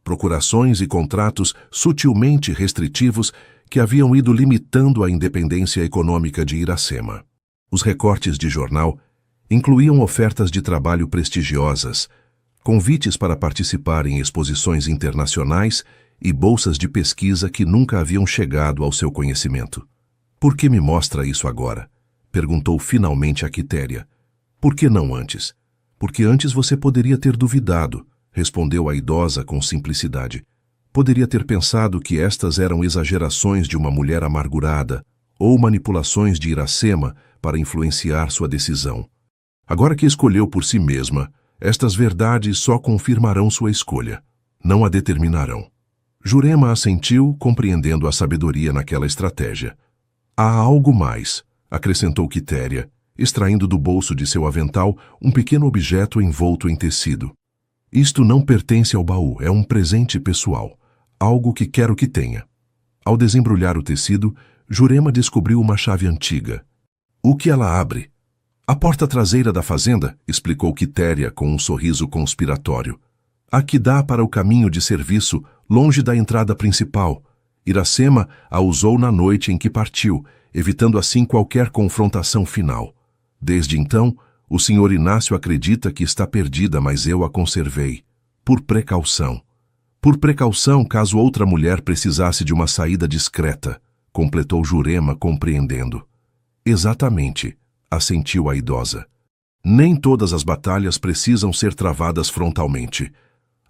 procurações e contratos sutilmente restritivos que haviam ido limitando a independência econômica de Iracema. Os recortes de jornal incluíam ofertas de trabalho prestigiosas, convites para participar em exposições internacionais e bolsas de pesquisa que nunca haviam chegado ao seu conhecimento. Por que me mostra isso agora? Perguntou finalmente a Quitéria. Por que não antes? Porque antes você poderia ter duvidado, respondeu a idosa com simplicidade. Poderia ter pensado que estas eram exagerações de uma mulher amargurada ou manipulações de Iracema para influenciar sua decisão. Agora que escolheu por si mesma, estas verdades só confirmarão sua escolha, não a determinarão. Jurema assentiu, compreendendo a sabedoria naquela estratégia. Há algo mais, acrescentou Quitéria, extraindo do bolso de seu avental um pequeno objeto envolto em tecido. Isto não pertence ao baú, é um presente pessoal, algo que quero que tenha. Ao desembrulhar o tecido, Jurema descobriu uma chave antiga. O que ela abre? A porta traseira da fazenda, explicou Quitéria com um sorriso conspiratório. A que dá para o caminho de serviço, longe da entrada principal. Iracema a usou na noite em que partiu, evitando assim qualquer confrontação final. Desde então, o Sr. Inácio acredita que está perdida, mas eu a conservei. Por precaução. Por precaução, caso outra mulher precisasse de uma saída discreta, completou Jurema, compreendendo. Exatamente, assentiu a idosa. Nem todas as batalhas precisam ser travadas frontalmente.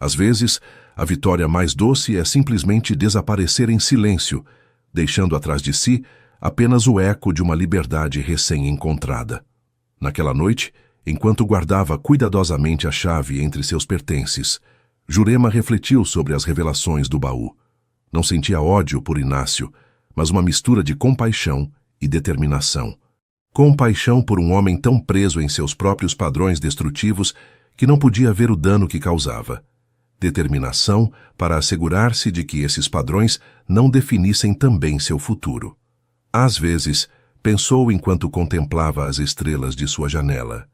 Às vezes, a vitória mais doce é simplesmente desaparecer em silêncio, deixando atrás de si apenas o eco de uma liberdade recém-encontrada. Naquela noite, enquanto guardava cuidadosamente a chave entre seus pertences, Jurema refletiu sobre as revelações do baú. Não sentia ódio por Inácio, mas uma mistura de compaixão e determinação. Compaixão por um homem tão preso em seus próprios padrões destrutivos que não podia ver o dano que causava. Determinação para assegurar-se de que esses padrões não definissem também seu futuro. Às vezes, pensou enquanto contemplava as estrelas de sua janela.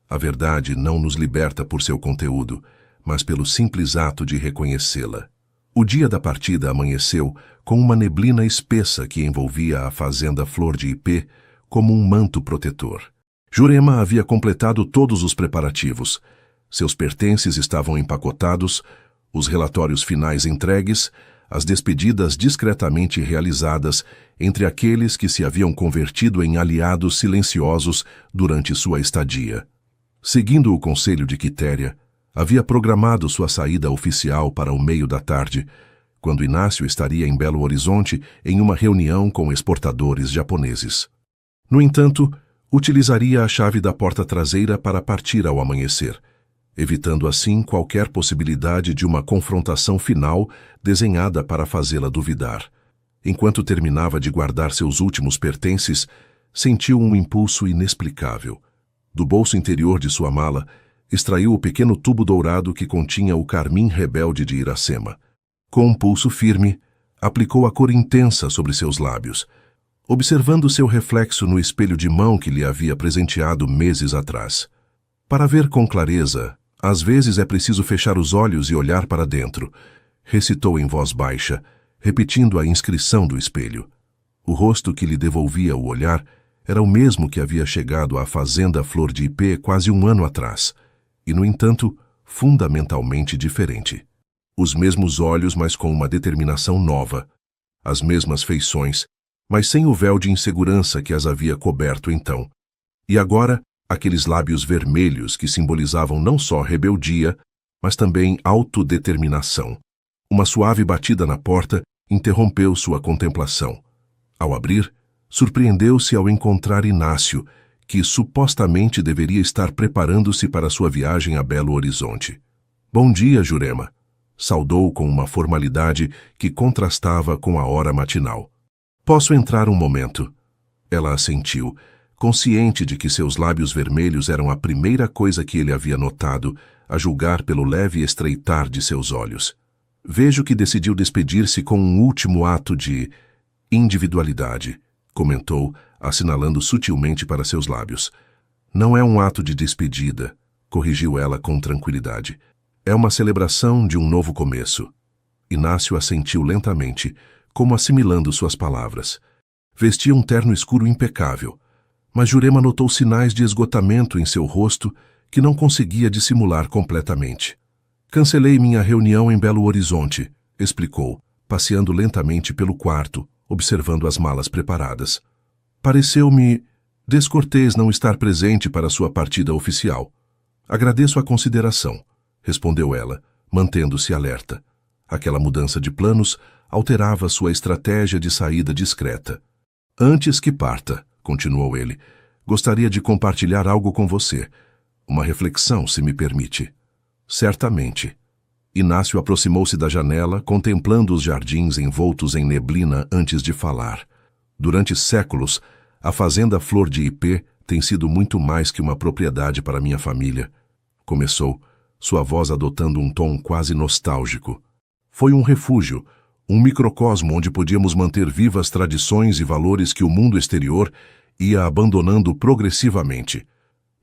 A verdade não nos liberta por seu conteúdo, mas pelo simples ato de reconhecê-la. O dia da partida amanheceu com uma neblina espessa que envolvia a fazenda Flor de Ipê como um manto protetor. Jurema havia completado todos os preparativos. Seus pertences estavam empacotados, os relatórios finais entregues, as despedidas discretamente realizadas entre aqueles que se haviam convertido em aliados silenciosos durante sua estadia. Seguindo o conselho de Quitéria, havia programado sua saída oficial para o meio da tarde, quando Inácio estaria em Belo Horizonte em uma reunião com exportadores japoneses. No entanto, utilizaria a chave da porta traseira para partir ao amanhecer, evitando assim qualquer possibilidade de uma confrontação final desenhada para fazê-la duvidar. Enquanto terminava de guardar seus últimos pertences, sentiu um impulso inexplicável. Do bolso interior de sua mala, extraiu o pequeno tubo dourado que continha o carmim rebelde de Iracema. Com um pulso firme, aplicou a cor intensa sobre seus lábios, observando seu reflexo no espelho de mão que lhe havia presenteado meses atrás. Para ver com clareza, às vezes é preciso fechar os olhos e olhar para dentro, recitou em voz baixa, repetindo a inscrição do espelho. O rosto que lhe devolvia o olhar era o mesmo que havia chegado à fazenda Flor de Ipê quase um ano atrás, e, no entanto, fundamentalmente diferente. Os mesmos olhos, mas com uma determinação nova. As mesmas feições, mas sem o véu de insegurança que as havia coberto então. E agora, aqueles lábios vermelhos que simbolizavam não só rebeldia, mas também autodeterminação. Uma suave batida na porta interrompeu sua contemplação. Ao abrir, surpreendeu-se ao encontrar Inácio, que supostamente deveria estar preparando-se para sua viagem a Belo Horizonte. Bom dia, Jurema, saudou com uma formalidade que contrastava com a hora matinal. Posso entrar um momento? Ela assentiu, consciente de que seus lábios vermelhos eram a primeira coisa que ele havia notado, a julgar pelo leve estreitar de seus olhos. Vejo que decidiu despedir-se com um último ato de individualidade, comentou, assinalando sutilmente para seus lábios. Não é um ato de despedida, corrigiu ela com tranquilidade. É uma celebração de um novo começo. Inácio assentiu lentamente, como assimilando suas palavras. Vestia um terno escuro impecável, mas Jurema notou sinais de esgotamento em seu rosto que não conseguia dissimular completamente. Cancelei minha reunião em Belo Horizonte, explicou, passeando lentamente pelo quarto, observando as malas preparadas. Pareceu-me descortês não estar presente para sua partida oficial. Agradeço a consideração, respondeu ela, mantendo-se alerta. Aquela mudança de planos alterava sua estratégia de saída discreta. Antes que parta, continuou ele, gostaria de compartilhar algo com você. Uma reflexão, se me permite. Certamente. Inácio aproximou-se da janela, contemplando os jardins envoltos em neblina antes de falar. Durante séculos, a fazenda Flor de Ipê tem sido muito mais que uma propriedade para minha família. Começou, sua voz adotando um tom quase nostálgico. Foi um refúgio, um microcosmo onde podíamos manter vivas tradições e valores que o mundo exterior ia abandonando progressivamente.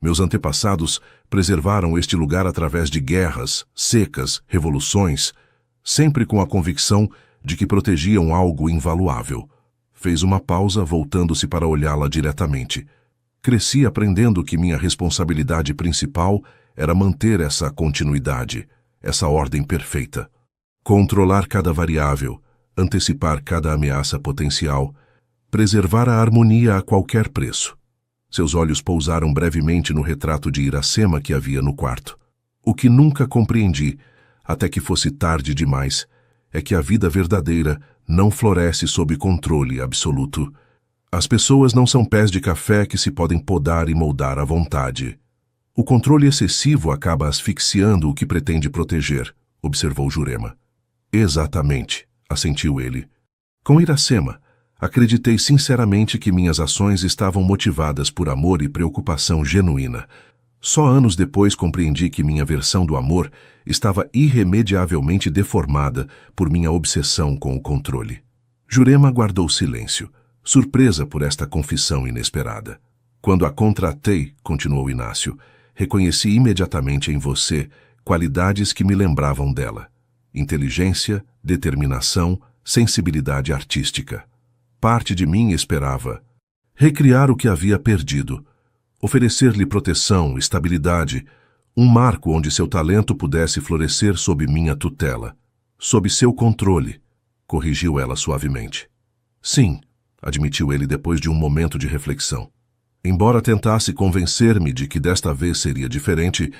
Meus antepassados preservaram este lugar através de guerras, secas, revoluções, sempre com a convicção de que protegiam algo invaluável. Fez uma pausa, voltando-se para olhá-la diretamente. Cresci aprendendo que minha responsabilidade principal era manter essa continuidade, essa ordem perfeita. Controlar cada variável, antecipar cada ameaça potencial, preservar a harmonia a qualquer preço. Seus olhos pousaram brevemente no retrato de Iracema que havia no quarto. O que nunca compreendi, até que fosse tarde demais, é que a vida verdadeira não floresce sob controle absoluto. As pessoas não são pés de café que se podem podar e moldar à vontade. O controle excessivo acaba asfixiando o que pretende proteger, observou Jurema. Exatamente, assentiu ele. Com Iracema, acreditei sinceramente que minhas ações estavam motivadas por amor e preocupação genuína. Só anos depois compreendi que minha versão do amor estava irremediavelmente deformada por minha obsessão com o controle. Jurema guardou silêncio, surpresa por esta confissão inesperada. Quando a contratei, continuou Inácio, reconheci imediatamente em você qualidades que me lembravam dela. Inteligência, determinação, sensibilidade artística. Parte de mim esperava recriar o que havia perdido, oferecer-lhe proteção, estabilidade, um marco onde seu talento pudesse florescer sob minha tutela, sob seu controle, corrigiu ela suavemente. Sim, admitiu ele depois de um momento de reflexão. Embora tentasse convencer-me de que desta vez seria diferente,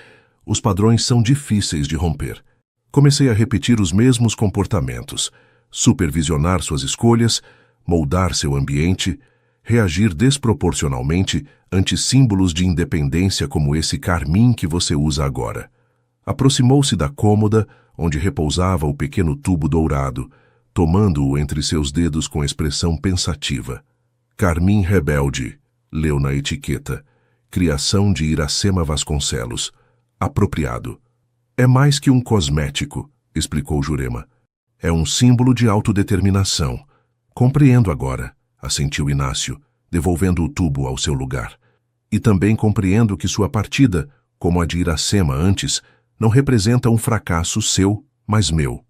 os padrões são difíceis de romper. Comecei a repetir os mesmos comportamentos, supervisionar suas escolhas, moldar seu ambiente, reagir desproporcionalmente ante símbolos de independência como esse carmim que você usa agora. Aproximou-se da cômoda onde repousava o pequeno tubo dourado, tomando-o entre seus dedos com expressão pensativa. Carmim rebelde, leu na etiqueta, criação de Iracema Vasconcelos, apropriado. É mais que um cosmético, explicou Jurema. É um símbolo de autodeterminação. Compreendo agora, assentiu Inácio, devolvendo o tubo ao seu lugar. E também compreendo que sua partida, como a de Iracema antes, não representa um fracasso seu, mas meu.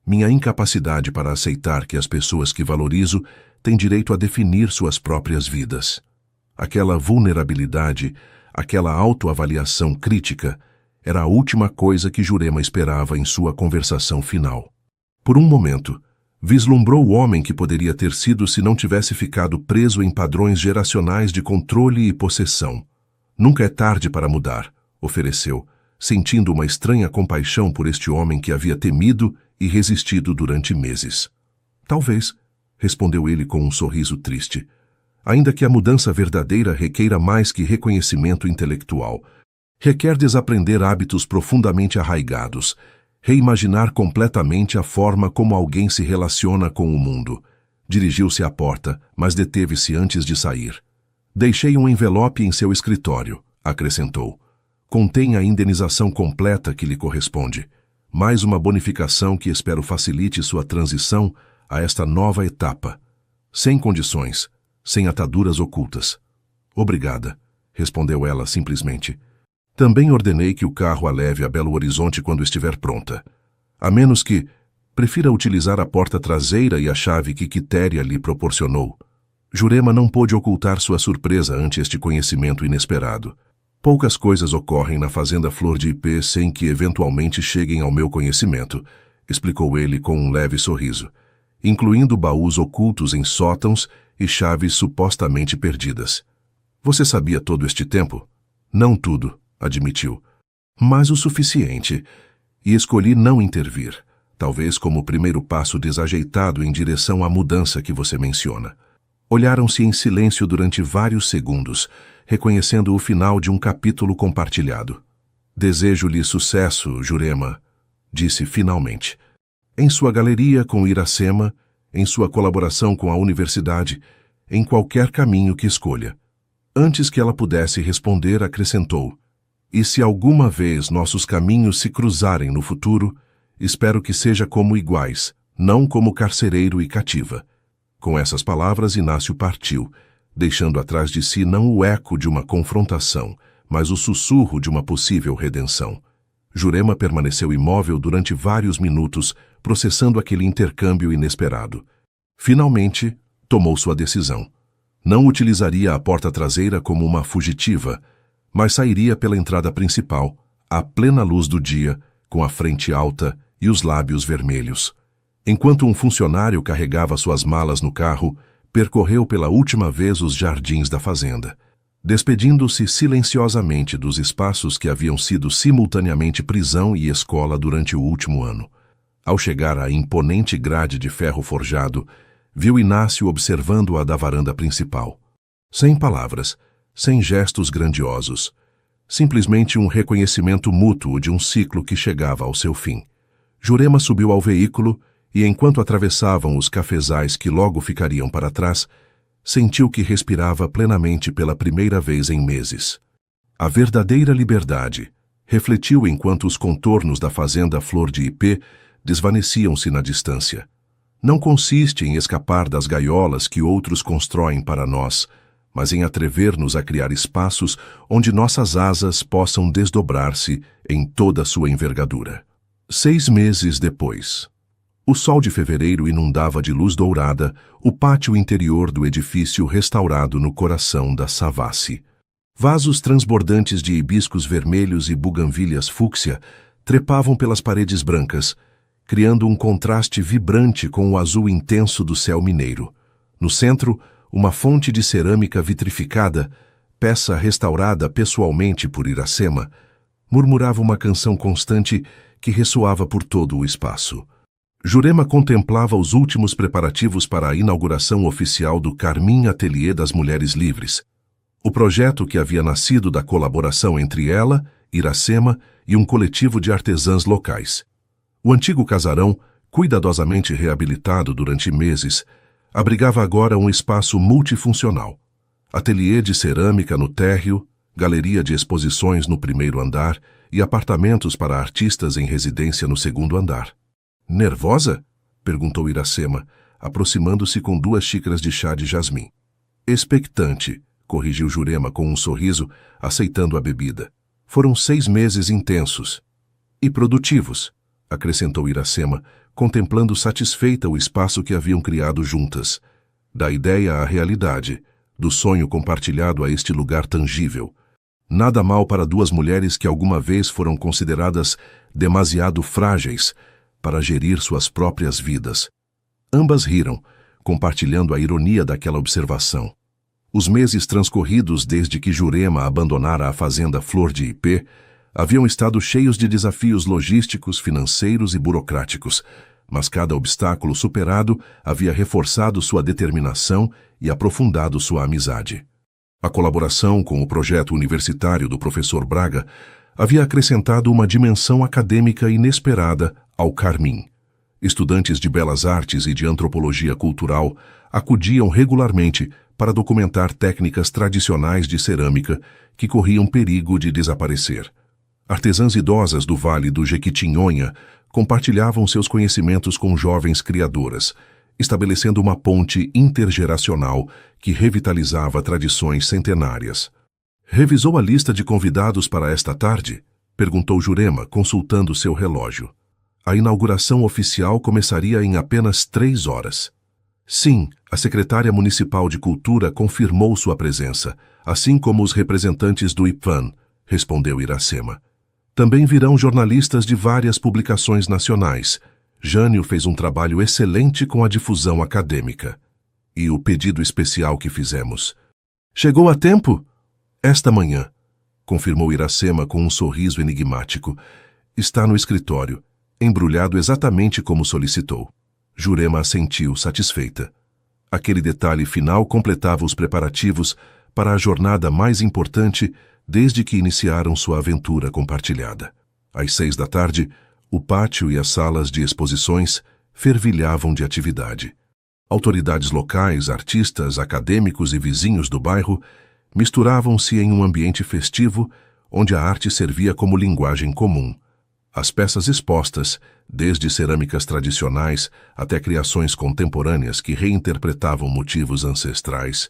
Minha incapacidade para aceitar que as pessoas que valorizo têm direito a definir suas próprias vidas. Aquela vulnerabilidade, aquela autoavaliação crítica, era a última coisa que Jurema esperava em sua conversação final. Por um momento, vislumbrou o homem que poderia ter sido se não tivesse ficado preso em padrões geracionais de controle e possessão. Nunca é tarde para mudar, ofereceu, sentindo uma estranha compaixão por este homem que havia temido e resistido durante meses. Talvez, respondeu ele com um sorriso triste, ainda que a mudança verdadeira requeira mais que reconhecimento intelectual. Requer desaprender hábitos profundamente arraigados, reimaginar completamente a forma como alguém se relaciona com o mundo. Dirigiu-se à porta, mas deteve-se antes de sair. Deixei um envelope em seu escritório, acrescentou. Contém a indenização completa que lhe corresponde, mais uma bonificação que espero facilite sua transição a esta nova etapa. Sem condições, sem ataduras ocultas. Obrigada, respondeu ela simplesmente. Também ordenei que o carro a leve a Belo Horizonte quando estiver pronta. A menos que prefira utilizar a porta traseira e a chave que Quitéria lhe proporcionou. Jurema não pôde ocultar sua surpresa ante este conhecimento inesperado. Poucas coisas ocorrem na fazenda Flor de Ipê sem que eventualmente cheguem ao meu conhecimento, explicou ele com um leve sorriso, incluindo baús ocultos em sótãos e chaves supostamente perdidas. Você sabia todo este tempo? Não tudo, admitiu, mas o suficiente, e escolhi não intervir. talvez como o primeiro passo desajeitado em direção à mudança que você menciona. Olharam-se em silêncio durante vários segundos, reconhecendo o final de um capítulo compartilhado. Desejo-lhe sucesso, Jurema, disse finalmente. Em sua galeria com Iracema, em sua colaboração com a universidade, em qualquer caminho que escolha. Antes que ela pudesse responder, acrescentou: e se alguma vez nossos caminhos se cruzarem no futuro, espero que seja como iguais, não como carcereiro e cativa. Com essas palavras, Inácio partiu, deixando atrás de si não o eco de uma confrontação, mas o sussurro de uma possível redenção. Jurema permaneceu imóvel durante vários minutos, processando aquele intercâmbio inesperado. Finalmente, tomou sua decisão. Não utilizaria a porta traseira como uma fugitiva, mas sairia pela entrada principal, à plena luz do dia, com a frente alta e os lábios vermelhos. Enquanto um funcionário carregava suas malas no carro, percorreu pela última vez os jardins da fazenda, despedindo-se silenciosamente dos espaços que haviam sido simultaneamente prisão e escola durante o último ano. Ao chegar à imponente grade de ferro forjado, viu Inácio observando-a da varanda principal. Sem palavras, sem gestos grandiosos, simplesmente um reconhecimento mútuo de um ciclo que chegava ao seu fim. Jurema subiu ao veículo e, enquanto atravessavam os cafezais que logo ficariam para trás, sentiu que respirava plenamente pela primeira vez em meses. A verdadeira liberdade refletiu enquanto os contornos da fazenda Flor de Ipê desvaneciam-se na distância. Não consiste em escapar das gaiolas que outros constroem para nós, mas em atrever-nos a criar espaços onde nossas asas possam desdobrar-se em toda a sua envergadura. 6 meses depois. O sol de fevereiro inundava de luz dourada o pátio interior do edifício restaurado no coração da Savassi. Vasos transbordantes de hibiscos vermelhos e buganvílias fúcsia trepavam pelas paredes brancas, criando um contraste vibrante com o azul intenso do céu mineiro. No centro, uma fonte de cerâmica vitrificada, peça restaurada pessoalmente por Iracema, murmurava uma canção constante que ressoava por todo o espaço. Jurema contemplava os últimos preparativos para a inauguração oficial do Carmim Ateliê das Mulheres Livres, o projeto que havia nascido da colaboração entre ela, Iracema e um coletivo de artesãs locais. O antigo casarão, cuidadosamente reabilitado durante meses, abrigava agora um espaço multifuncional. Ateliê de cerâmica no térreo, galeria de exposições no primeiro andar e apartamentos para artistas em residência no segundo andar. Nervosa? Perguntou Iracema, aproximando-se com 2 xícaras de chá de jasmim. Expectante, corrigiu Jurema com um sorriso, aceitando a bebida. Foram 6 meses intensos. E produtivos, acrescentou Iracema, contemplando satisfeita o espaço que haviam criado juntas. Da ideia à realidade, do sonho compartilhado a este lugar tangível. Nada mal para 2 mulheres que alguma vez foram consideradas demasiado frágeis para gerir suas próprias vidas. Ambas riram, compartilhando a ironia daquela observação. Os meses transcorridos desde que Jurema abandonara a fazenda Flor de Ipê haviam estado cheios de desafios logísticos, financeiros e burocráticos, mas cada obstáculo superado havia reforçado sua determinação e aprofundado sua amizade. A colaboração com o projeto universitário do professor Braga havia acrescentado uma dimensão acadêmica inesperada ao Carmim. Estudantes de belas artes e de antropologia cultural acudiam regularmente para documentar técnicas tradicionais de cerâmica que corriam perigo de desaparecer. Artesãs idosas do Vale do Jequitinhonha compartilhavam seus conhecimentos com jovens criadoras, estabelecendo uma ponte intergeracional que revitalizava tradições centenárias. «Revisou a lista de convidados para esta tarde?» perguntou Jurema, consultando seu relógio. A inauguração oficial começaria em apenas 3 horas. Sim, a secretária municipal de Cultura confirmou sua presença, assim como os representantes do IPFAN, respondeu Iracema. Também virão jornalistas de várias publicações nacionais. Jânio fez um trabalho excelente com a difusão acadêmica. E o pedido especial que fizemos. Chegou a tempo? Esta manhã, confirmou Iracema com um sorriso enigmático. Está no escritório. embrulhado exatamente como solicitou. Jurema assentiu, satisfeita. Aquele detalhe final completava os preparativos para a jornada mais importante desde que iniciaram sua aventura compartilhada. Às 6 da tarde, o pátio e as salas de exposições fervilhavam de atividade. Autoridades locais, artistas, acadêmicos e vizinhos do bairro misturavam-se em um ambiente festivo onde a arte servia como linguagem comum. As peças expostas, desde cerâmicas tradicionais até criações contemporâneas que reinterpretavam motivos ancestrais,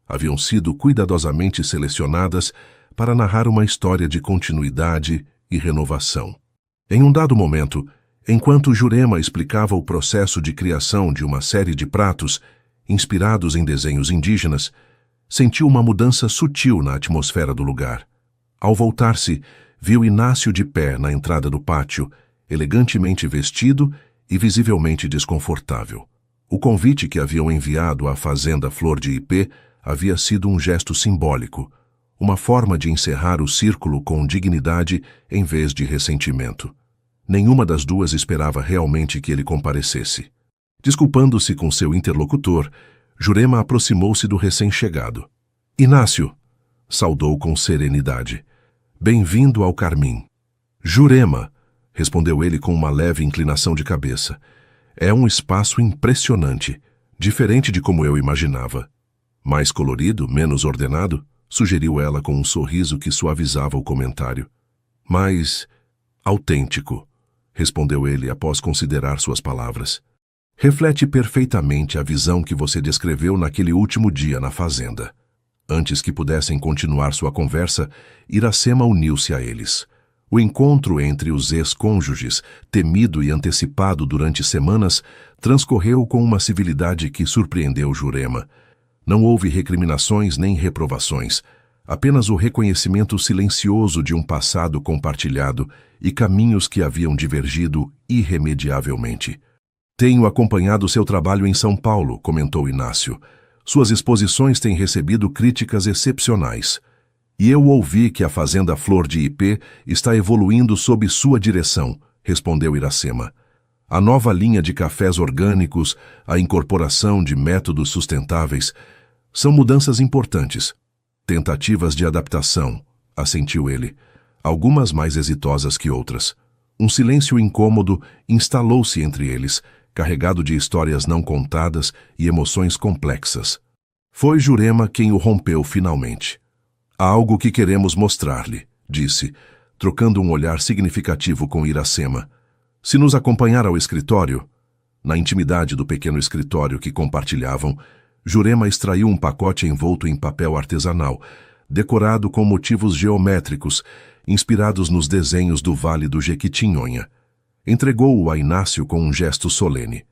haviam sido cuidadosamente selecionadas para narrar uma história de continuidade e renovação. Em um dado momento, enquanto Jurema explicava o processo de criação de uma série de pratos inspirados em desenhos indígenas, sentiu uma mudança sutil na atmosfera do lugar. Ao voltar-se, viu Inácio de pé na entrada do pátio, elegantemente vestido e visivelmente desconfortável. O convite que haviam enviado à fazenda Flor de Ipê havia sido um gesto simbólico, uma forma de encerrar o círculo com dignidade em vez de ressentimento. Nenhuma das duas esperava realmente que ele comparecesse. Desculpando-se com seu interlocutor, Jurema aproximou-se do recém-chegado. Inácio, saudou com serenidade. Bem-vindo ao Carmim. Jurema, respondeu ele com uma leve inclinação de cabeça. É um espaço impressionante, diferente de como eu imaginava. Mais colorido, menos ordenado, sugeriu ela com um sorriso que suavizava o comentário. Mais autêntico, respondeu ele após considerar suas palavras. Reflete perfeitamente a visão que você descreveu naquele último dia na fazenda. Antes que pudessem continuar sua conversa, Iracema uniu-se a eles. O encontro entre os ex-cônjuges, temido e antecipado durante semanas, transcorreu com uma civilidade que surpreendeu Jurema. Não houve recriminações nem reprovações, apenas o reconhecimento silencioso de um passado compartilhado e caminhos que haviam divergido irremediavelmente. Tenho acompanhado seu trabalho em São Paulo, comentou Inácio. Suas exposições têm recebido críticas excepcionais. E eu ouvi que a Fazenda Flor de Ipê está evoluindo sob sua direção, respondeu Iracema. A nova linha de cafés orgânicos, a incorporação de métodos sustentáveis, são mudanças importantes. Tentativas de adaptação, assentiu ele, algumas mais exitosas que outras. Um silêncio incômodo instalou-se entre eles, carregado de histórias não contadas e emoções complexas. Foi Jurema quem o rompeu finalmente. Há algo que queremos mostrar-lhe, disse, trocando um olhar significativo com Iracema. Se nos acompanhar ao escritório... Na intimidade do pequeno escritório que compartilhavam, Jurema extraiu um pacote envolto em papel artesanal, decorado com motivos geométricos, inspirados nos desenhos do Vale do Jequitinhonha. Entregou-o a Inácio com um gesto solene.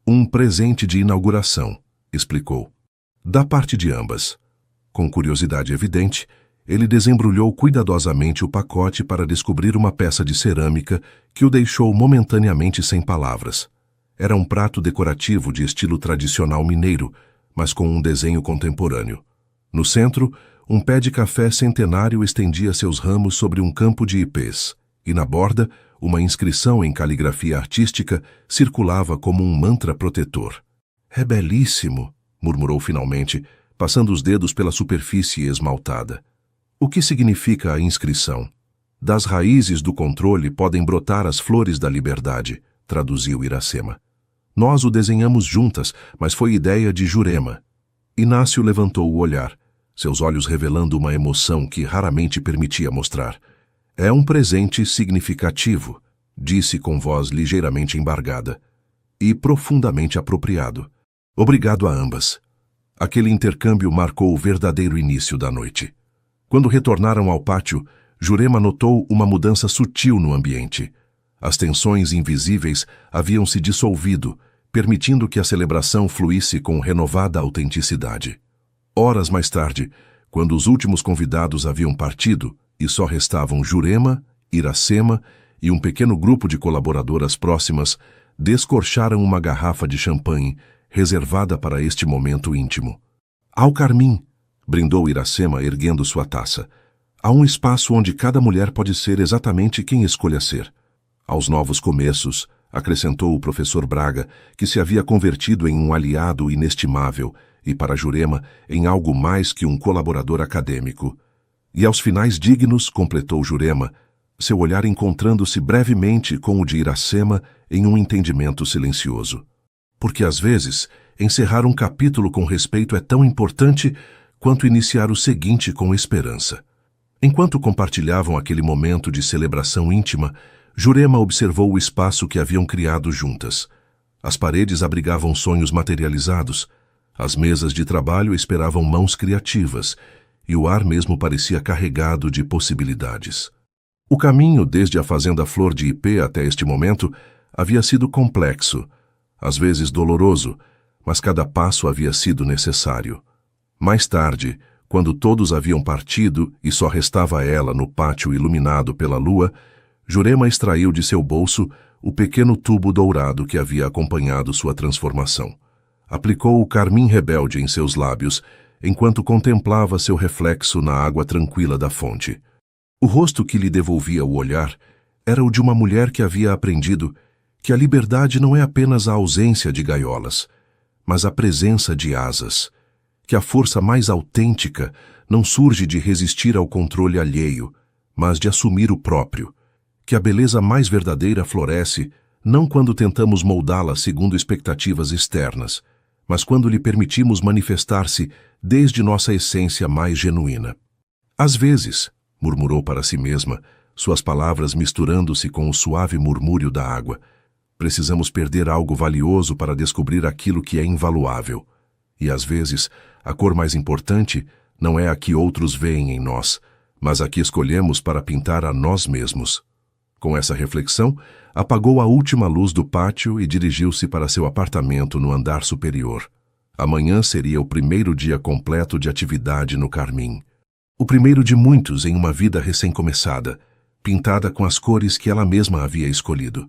Um presente de inauguração, explicou. Da parte de ambas. Com curiosidade evidente, ele desembrulhou cuidadosamente o pacote para descobrir uma peça de cerâmica que o deixou momentaneamente sem palavras. Era um prato decorativo de estilo tradicional mineiro, mas com um desenho contemporâneo. No centro, um pé de café centenário estendia seus ramos sobre um campo de ipês, e na borda, uma inscrição em caligrafia artística circulava como um mantra protetor. É belíssimo, murmurou finalmente, passando os dedos pela superfície esmaltada. O que significa a inscrição? Das raízes do controle podem brotar as flores da liberdade, traduziu Iracema. Nós o desenhamos juntas, mas foi ideia de Jurema. Inácio levantou o olhar, seus olhos revelando uma emoção que raramente permitia mostrar. É um presente significativo, disse com voz ligeiramente embargada, e profundamente apropriado. Obrigado a ambas. Aquele intercâmbio marcou o verdadeiro início da noite. Quando retornaram ao pátio, Jurema notou uma mudança sutil no ambiente. As tensões invisíveis haviam se dissolvido, permitindo que a celebração fluísse com renovada autenticidade. Horas mais tarde, quando os últimos convidados haviam partido e só restavam Jurema, Iracema e um pequeno grupo de colaboradoras próximas, descorcharam uma garrafa de champanhe reservada para este momento íntimo. Ao Carmim, brindou Iracema erguendo sua taça. Há um espaço onde cada mulher pode ser exatamente quem escolha ser. Aos novos começos, acrescentou o professor Braga, que se havia convertido em um aliado inestimável e, para Jurema, em algo mais que um colaborador acadêmico. E aos finais dignos, completou Jurema, seu olhar encontrando-se brevemente com o de Iracema em um entendimento silencioso. Porque, às vezes, encerrar um capítulo com respeito é tão importante quanto iniciar o seguinte com esperança. Enquanto compartilhavam aquele momento de celebração íntima, Jurema observou o espaço que haviam criado juntas. As paredes abrigavam sonhos materializados, as mesas de trabalho esperavam mãos criativas, e o ar mesmo parecia carregado de possibilidades. O caminho desde a fazenda Flor de Ipê até este momento havia sido complexo, às vezes doloroso, mas cada passo havia sido necessário. Mais tarde, quando todos haviam partido e só restava ela no pátio iluminado pela lua, Jurema extraiu de seu bolso o pequeno tubo dourado que havia acompanhado sua transformação. Aplicou o carmim rebelde em seus lábios, enquanto contemplava seu reflexo na água tranquila da fonte. O rosto que lhe devolvia o olhar era o de uma mulher que havia aprendido que a liberdade não é apenas a ausência de gaiolas, mas a presença de asas, que a força mais autêntica não surge de resistir ao controle alheio, mas de assumir o próprio, que a beleza mais verdadeira floresce não quando tentamos moldá-la segundo expectativas externas, mas quando lhe permitimos manifestar-se desde nossa essência mais genuína. Às vezes, murmurou para si mesma, suas palavras misturando-se com o suave murmúrio da água, precisamos perder algo valioso para descobrir aquilo que é invaluável. E às vezes, a cor mais importante não é a que outros veem em nós, mas a que escolhemos para pintar a nós mesmos. Com essa reflexão, apagou a última luz do pátio e dirigiu-se para seu apartamento no andar superior. Amanhã seria o primeiro dia completo de atividade no Carmim. O primeiro de muitos em uma vida recém-começada, pintada com as cores que ela mesma havia escolhido.